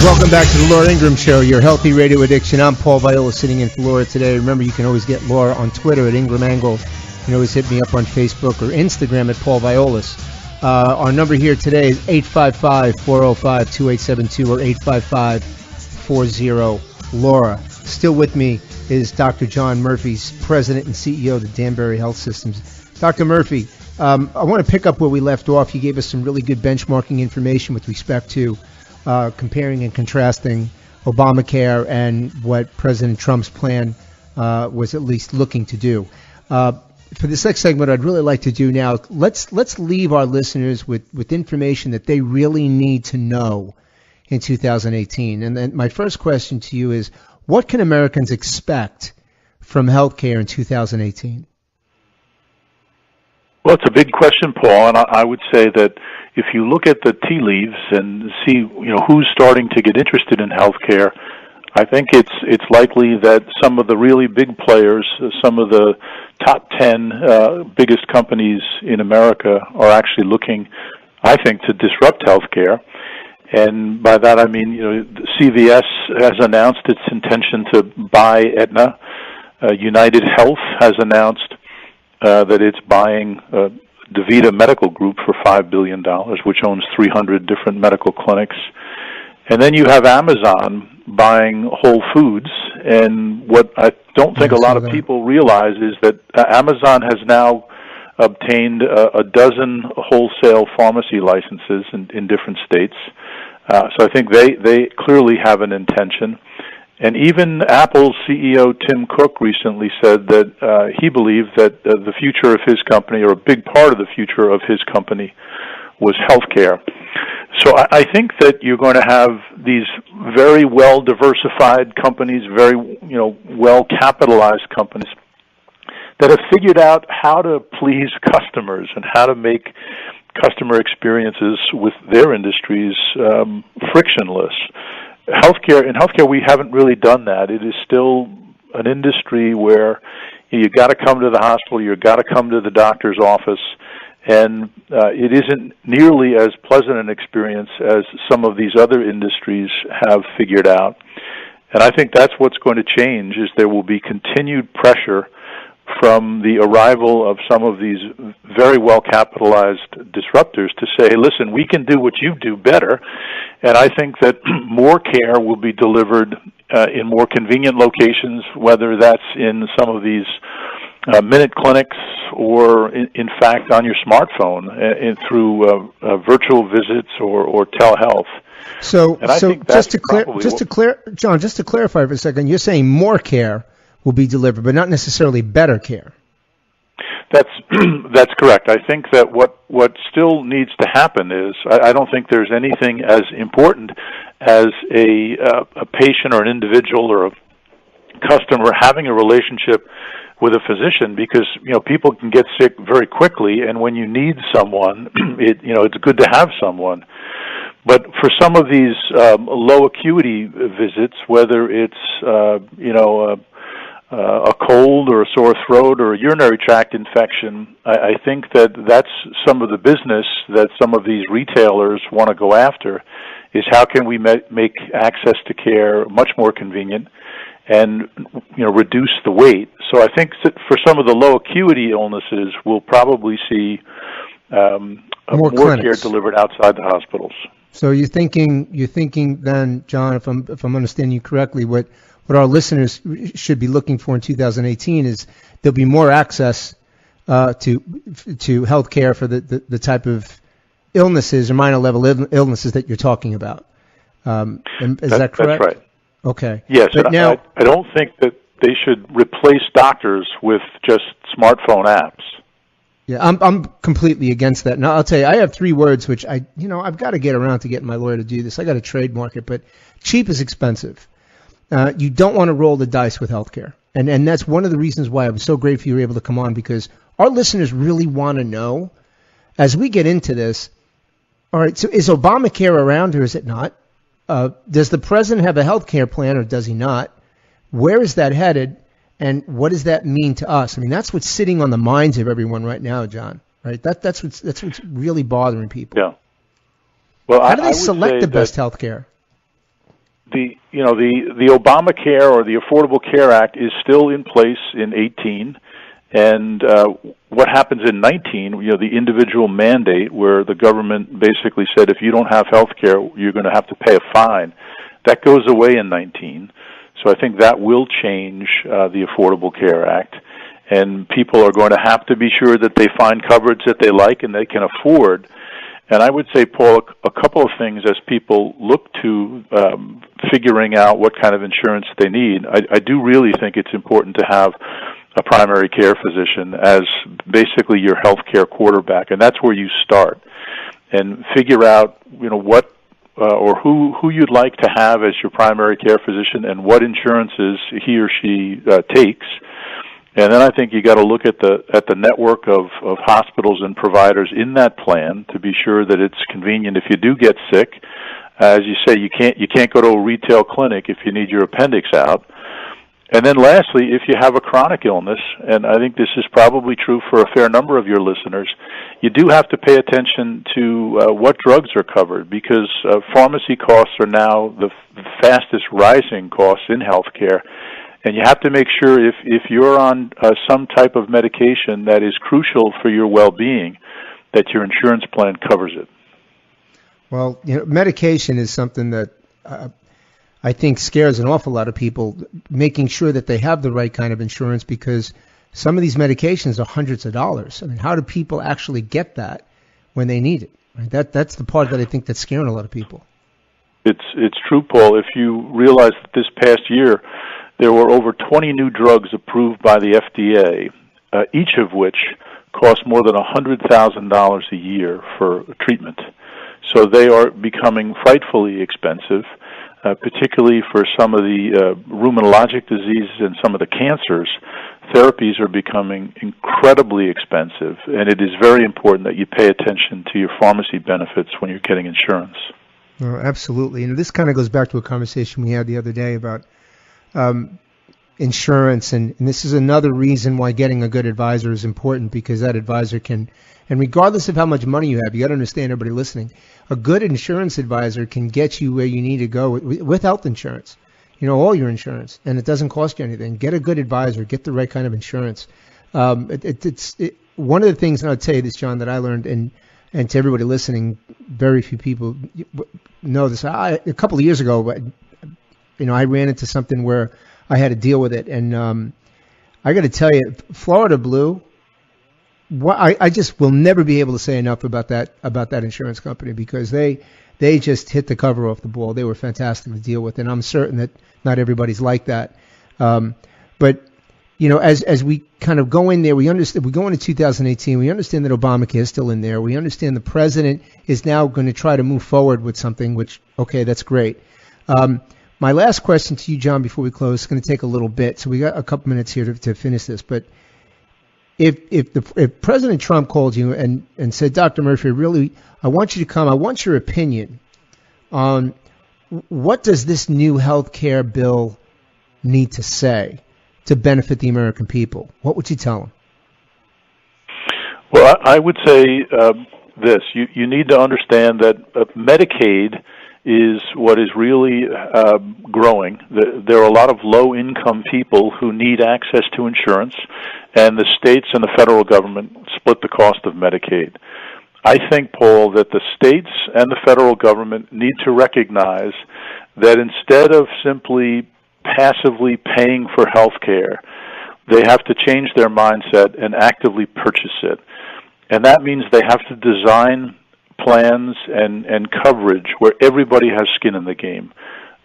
Welcome back to the Laura Ingraham Show, your healthy radio addiction. I'm Paul Viollis, sitting in for Laura today. Remember, you can always get Laura on Twitter at Ingraham Angle. You can always hit me up on Facebook or Instagram at Paul Viollis. Our number here today is 855-405-2872 or 855-40-LAURA. Still with me is Dr. John Murphy, President and CEO of the Danbury Health Systems. Dr. Murphy, I want to pick up where we left off. You gave us some really good benchmarking information with respect to comparing and contrasting Obamacare and what President Trump's plan was at least looking to do. for this next segment, I'd really like to do now, let's leave our listeners with information that they really need to know in 2018. And then my first question to you is, what can Americans expect from healthcare in 2018? Well, it's a big question, Paul, and I would say that if you look at the tea leaves and see, who's starting to get interested in healthcare, I think it's likely that some of the really big players, some of the top 10 biggest companies in America are actually looking, I think, to disrupt healthcare. And by that I mean, CVS has announced its intention to buy Aetna. United Health has announced that it's buying DaVita Medical Group for $5 billion, which owns 300 different medical clinics. And then you have Amazon buying Whole Foods. And what I don't think a lot of people realize is that Amazon has now obtained a dozen wholesale pharmacy licenses in different states. So I think they clearly have an intention. And even Apple's CEO Tim Cook recently said that he believed that the future of his company, or a big part of the future of his company, was healthcare. So I think that you're going to have these very well-diversified companies, very well-capitalized companies that have figured out how to please customers and how to make customer experiences with their industries frictionless. In healthcare, we haven't really done that. It is still an industry where you got to come to the hospital, you got to come to the doctor's office, and it isn't nearly as pleasant an experience as some of these other industries have figured out. And I think that's what's going to change, is there will be continued pressure from the arrival of some of these very well-capitalized disruptors to say, hey, listen, we can do what you do better. And I think that more care will be delivered in more convenient locations, whether that's in some of these minute clinics or, in fact, on your smartphone through virtual visits or telehealth. So just to clarify for a second, you're saying more care will be delivered, but not necessarily better care. That's correct. I think that what still needs to happen is, I don't think there's anything as important as a patient or an individual or a customer having a relationship with a physician, because people can get sick very quickly, and when you need someone, it's good to have someone. But for some of these low acuity visits, whether it's a cold or a sore throat or a urinary tract infection, I think that's some of the business that some of these retailers want to go after, is how can we make access to care much more convenient and reduce the wait. So I think that for some of the low acuity illnesses, we'll probably see more care delivered outside the hospitals. So you're thinking then, John, if I'm understanding you correctly, what our listeners should be looking for in 2018 is there'll be more access to health care for the type of illnesses or minor level illnesses that you're talking about. Is that correct? That's right. Okay. Yes, but now, I don't think that they should replace doctors with just smartphone apps. Yeah, I'm completely against that. Now, I'll tell you, I have 3 words which I've got to get around to getting my lawyer to do this. I got to trademark it, but cheap is expensive. You don't want to roll the dice with healthcare. And that's one of the reasons why I'm so grateful you were able to come on, because our listeners really want to know, as we get into this, all right, so is Obamacare around or is it not? Does the president have a healthcare plan or does he not? Where is that headed? And what does that mean to us? I mean, that's what's sitting on the minds of everyone right now, John. Right? That's what's really bothering people. Yeah. Well, how do they select the best health care? The Obamacare or the Affordable Care Act is still in place in 18, and what happens in 19? The individual mandate, where the government basically said if you don't have health care, you're going to have to pay a fine. That goes away in 19. So I think that will change the Affordable Care Act, and people are going to have to be sure that they find coverage that they like and they can afford. And I would say, Paul, a couple of things as people look to figuring out what kind of insurance they need. I do really think it's important to have a primary care physician as basically your healthcare quarterback, and that's where you start and figure out, what or who you'd like to have as your primary care physician and what insurances he or she takes. And then I think you got to look at the network of hospitals and providers in that plan to be sure that it's convenient if you do get sick. As you say, you can't go to a retail clinic if you need your appendix out. And then lastly, if you have a chronic illness, and I think this is probably true for a fair number of your listeners, you do have to pay attention to what drugs are covered, because pharmacy costs are now the fastest rising costs in healthcare. And you have to make sure if you're on some type of medication that is crucial for your well-being, that your insurance plan covers it. Well, medication is something that I think scares an awful lot of people, making sure that they have the right kind of insurance, because some of these medications are hundreds of dollars. I mean, how do people actually get that when they need it? Right? That's the part that I think that's scaring a lot of people. It's true, Paul. If you realize that this past year there were over 20 new drugs approved by the FDA, each of which cost more than $100,000 a year for treatment. So they are becoming frightfully expensive, particularly for some of the rheumatologic diseases and some of the cancers. Therapies are becoming incredibly expensive, and it is very important that you pay attention to your pharmacy benefits when you're getting insurance. Oh, absolutely. And this kind of goes back to a conversation we had the other day about insurance, and this is another reason why getting a good advisor is important, because that advisor can, and regardless of how much money you have, you got to understand, everybody listening, a good insurance advisor can get you where you need to go with health insurance, all your insurance, and it doesn't cost you anything. Get a good advisor, get the right kind of insurance. It's one of the things, and I'll tell you this, John, that I learned, and to everybody listening, very few people know this. A couple of years ago, I ran into something where I had to deal with it, and I got to tell you, Florida Blue, I just will never be able to say enough about that insurance company, because they just hit the cover off the ball. They were fantastic to deal with, and I'm certain that not everybody's like that. But as we kind of go in there, we understand. We go into 2018. We understand that Obamacare is still in there. We understand the president is now going to try to move forward with something, which, okay, that's great. My last question to you, John, before we close, is going to take a little bit, so we got a couple minutes here to finish this. But if President Trump called you and said, Dr. Murphy, really, I want you to come. I want your opinion on what does this new health care bill need to say to benefit the American people, what would you tell him? Well, I would say this. You need to understand that Medicaid is what is really growing. There are a lot of low-income people who need access to insurance, and the states and the federal government split the cost of Medicaid. I think, Paul, that the states and the federal government need to recognize that instead of simply passively paying for health care, they have to change their mindset and actively purchase it. And that means they have to design plans and coverage where everybody has skin in the game,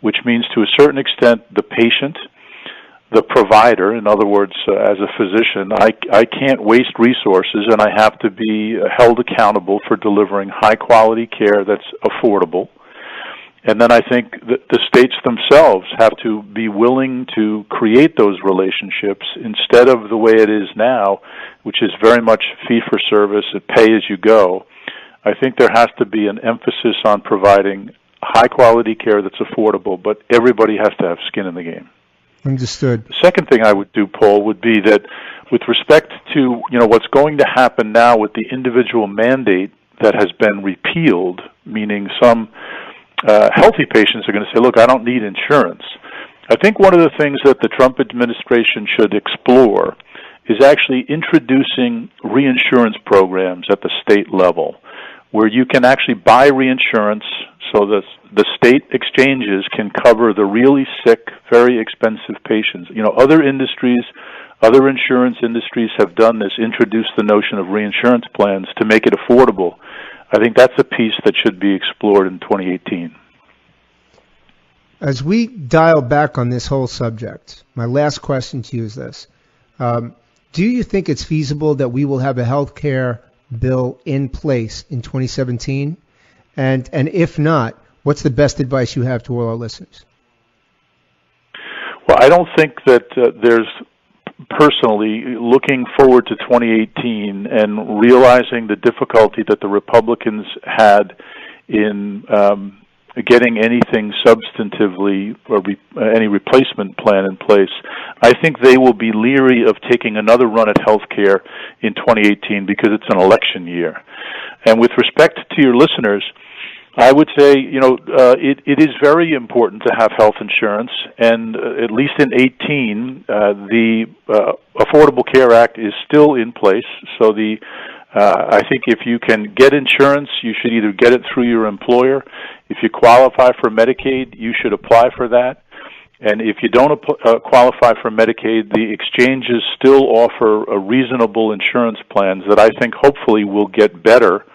which means to a certain extent the patient, the provider, in other words, as a physician, I can't waste resources, and I have to be held accountable for delivering high-quality care that's affordable. And then I think that the states themselves have to be willing to create those relationships instead of the way it is now, which is very much fee-for-service and pay-as-you-go. I think there has to be an emphasis on providing high-quality care that's affordable, but everybody has to have skin in the game. Understood. The second thing I would do, Paul, would be that with respect to what's going to happen now with the individual mandate that has been repealed, meaning some healthy patients are going to say, look, I don't need insurance. I think one of the things that the Trump administration should explore is actually introducing reinsurance programs at the state level where you can actually buy reinsurance so that the state exchanges can cover the really sick, very expensive patients. Other industries, other insurance industries have done this, introduced the notion of reinsurance plans to make it affordable. I think that's a piece that should be explored in 2018. As we dial back on this whole subject, my last question to you is this. Do you think it's feasible that we will have a health care bill in place in 2017? And if not, what's the best advice you have to all our listeners? Well, I don't think that there's personally looking forward to 2018 and realizing the difficulty that the Republicans had in getting anything substantively or any replacement plan in place. I think they will be leery of taking another run at health care in 2018 because it's an election year. And with respect to your listeners, I would say, it is very important to have health insurance, and at least in 18, the Affordable Care Act is still in place. So I think if you can get insurance, you should either get it through your employer. If you qualify for Medicaid, you should apply for that. And if you don't qualify for Medicaid, the exchanges still offer reasonable insurance plans that I think hopefully will get better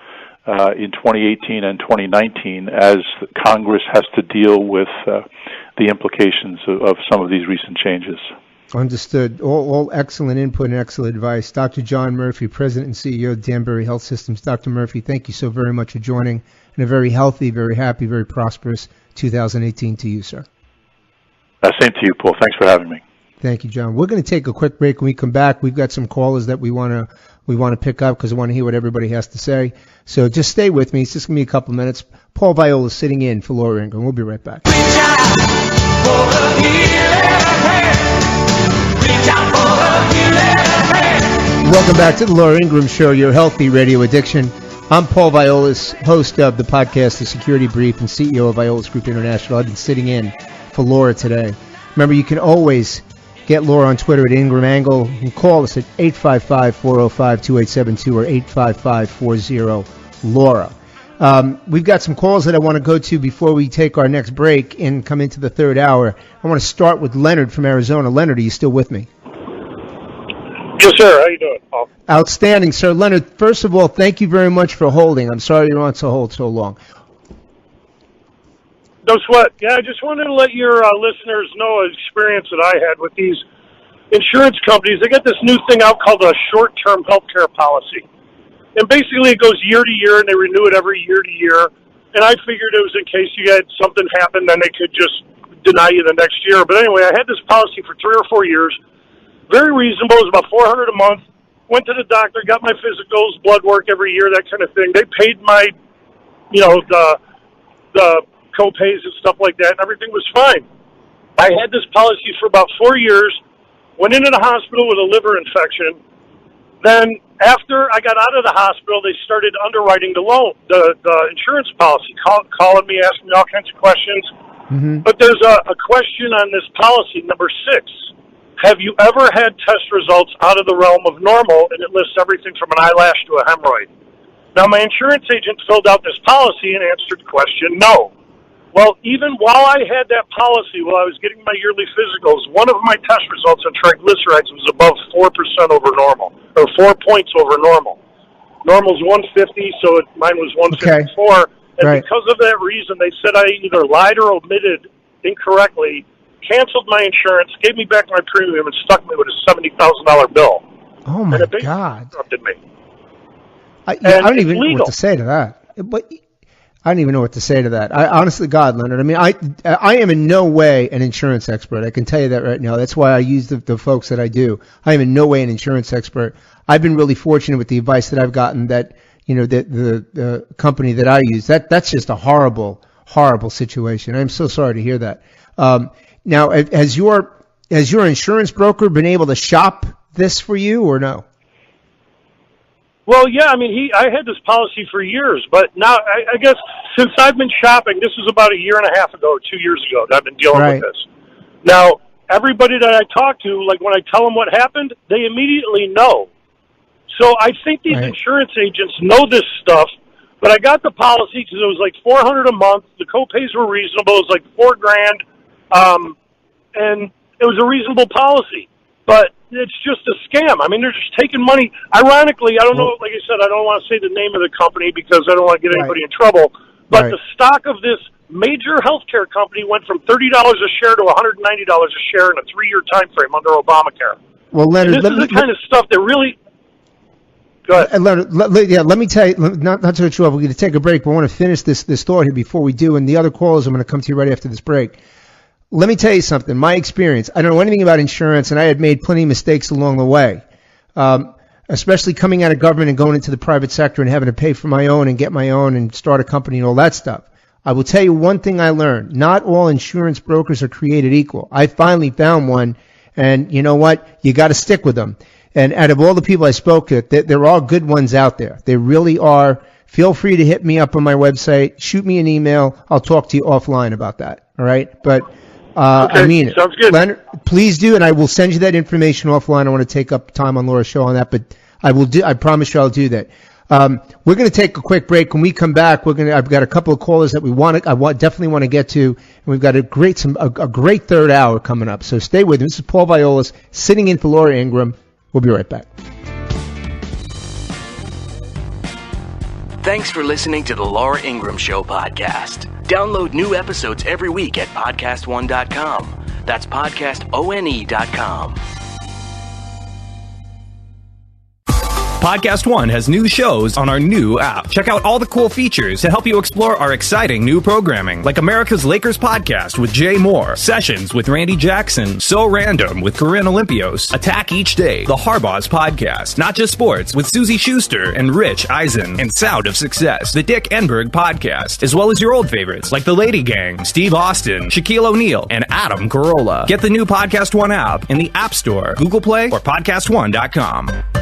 in 2018 and 2019 as Congress has to deal with the implications of some of these recent changes. Understood. All excellent input and excellent advice. Dr. John Murphy, President and CEO of Danbury Health Systems. Dr. Murphy, thank you so very much for joining, and a very healthy, very happy, very prosperous 2018 to you, sir. Same to you, Paul. Thanks for having me. Thank you, John. We're going to take a quick break. When we come back, we've got some callers that we want to pick up because I want to hear what everybody has to say. So just stay with me. It's just going to be a couple minutes. Paul Viollis sitting in for Laura Ingraham. We'll be right back. Welcome back to the Laura Ingraham Show, your healthy radio addiction. I'm Paul Viollis, host of the podcast The Security Brief and CEO of Viollis Group International. I've been sitting in for Laura today. Remember, you can always get Laura on Twitter at Ingram Angle. You can call us at 855-405-2872 or 855-40-LAURA. We've got some calls that I want to go to before we take our next break and come into the third hour. I want to start with Leonard from Arizona. Leonard, are you still with me? Yes, sir. How you doing, Paul? Outstanding, sir. Leonard, first of all, thank you very much for holding. I'm sorry you're on hold so long. No sweat. Yeah, I just wanted to let your listeners know an experience that I had with these insurance companies. They got this new thing out called a short-term health care policy. And basically it goes year to year, and they renew it every year to year. And I figured it was in case you had something happen, then they could just deny you the next year. But anyway, I had this policy for 3 or 4 years. Very reasonable. It was about $400 a month. Went to the doctor, got my physicals, blood work every year, that kind of thing. They paid my, the co-pays and stuff like that, and everything was fine. I had this policy for about 4 years, went into the hospital with a liver infection. Then after I got out of the hospital, they started underwriting the loan, the insurance policy, calling me, asking me all kinds of questions. Mm-hmm. But there's a question on this policy, number 6. Have you ever had test results out of the realm of normal? And it lists everything from an eyelash to a hemorrhoid. Now, my insurance agent filled out this policy and answered the question, no. Well, even while I had that policy, while I was getting my yearly physicals, one of my test results on triglycerides was above 4% over normal, or 4 points over normal. Normal's 150, so mine was 154. Okay. And right. Because of that reason, they said I either lied or omitted incorrectly, canceled my insurance, gave me back my premium, and stuck me with a $70,000 bill. Oh, my God. Interrupted me. I don't even know what to say to that. But I don't even know what to say to that. Honestly, God, Leonard, I mean, I am in no way an insurance expert. I can tell you that right now. That's why I use the folks that I do. I am in no way an insurance expert. I've been really fortunate with the advice that I've gotten that, the company that I use, that's just a horrible, horrible situation. I'm so sorry to hear that. Now, has your insurance broker been able to shop this for you or no? Well, yeah, I mean, I had this policy for years, but now I guess since I've been shopping, this is about 1.5 years ago or 2 years ago that I've been dealing with this. Now, everybody that I talk to, like when I tell them what happened, they immediately know. So I think these insurance agents know this stuff, but I got the policy because it was like $400 a month. The co-pays were reasonable. It was like $4,000. And it was a reasonable policy, but it's just a scam. I mean, they're just taking money. Ironically, I don't know, like I said, I don't want to say the name of the company because I don't want to get anybody in trouble, but the stock of this major healthcare company went from $30 a share to $190 a share in a 3-year time frame under Obamacare. Well, Leonard, this is the kind of stuff that really. Go ahead. Leonard, let me tell you, not to cut you off, we're going to take a break, but I want to finish this thought here before we do, and the other callers, I'm going to come to you right after this break. Let me tell you something. My experience, I don't know anything about insurance, and I had made plenty of mistakes along the way, especially coming out of government and going into the private sector and having to pay for my own and get my own and start a company and all that stuff. I will tell you one thing I learned. Not all insurance brokers are created equal. I finally found one, and you know what? You got to stick with them. And out of all the people I spoke to, there are good ones out there. They really are. Feel free to hit me up on my website. Shoot me an email. I'll talk to you offline about that. All right? But okay, I mean it. Sounds good. Leonard, please do, and I will send you that information offline. I want to take up time on Laura's show on that, but I will do. I promise you I'll do that. We're going to take a quick break. When we come back, I've got a couple of callers that definitely want to get to, and we've got a great third hour coming up. So stay with me. This is Paul Viollis sitting in for Laura Ingraham. We'll be right back. Thanks for listening to the Laura Ingraham Show podcast. Download new episodes every week at podcastone.com. That's podcastone.com. Podcast One has new shows on our new app. Check out all the cool features to help you explore our exciting new programming, like America's Lakers podcast with Jay Moore, Sessions with Randy Jackson, So Random with Corinne Olympios, Attack Each Day, The Harbaugh's podcast, Not Just Sports with Susie Schuster and Rich Eisen, and Sound of Success, The Dick Enberg podcast, as well as your old favorites like The Lady Gang, Steve Austin, Shaquille O'Neal, and Adam Carolla. Get the new Podcast One app in the App Store, Google Play, or podcastone.com.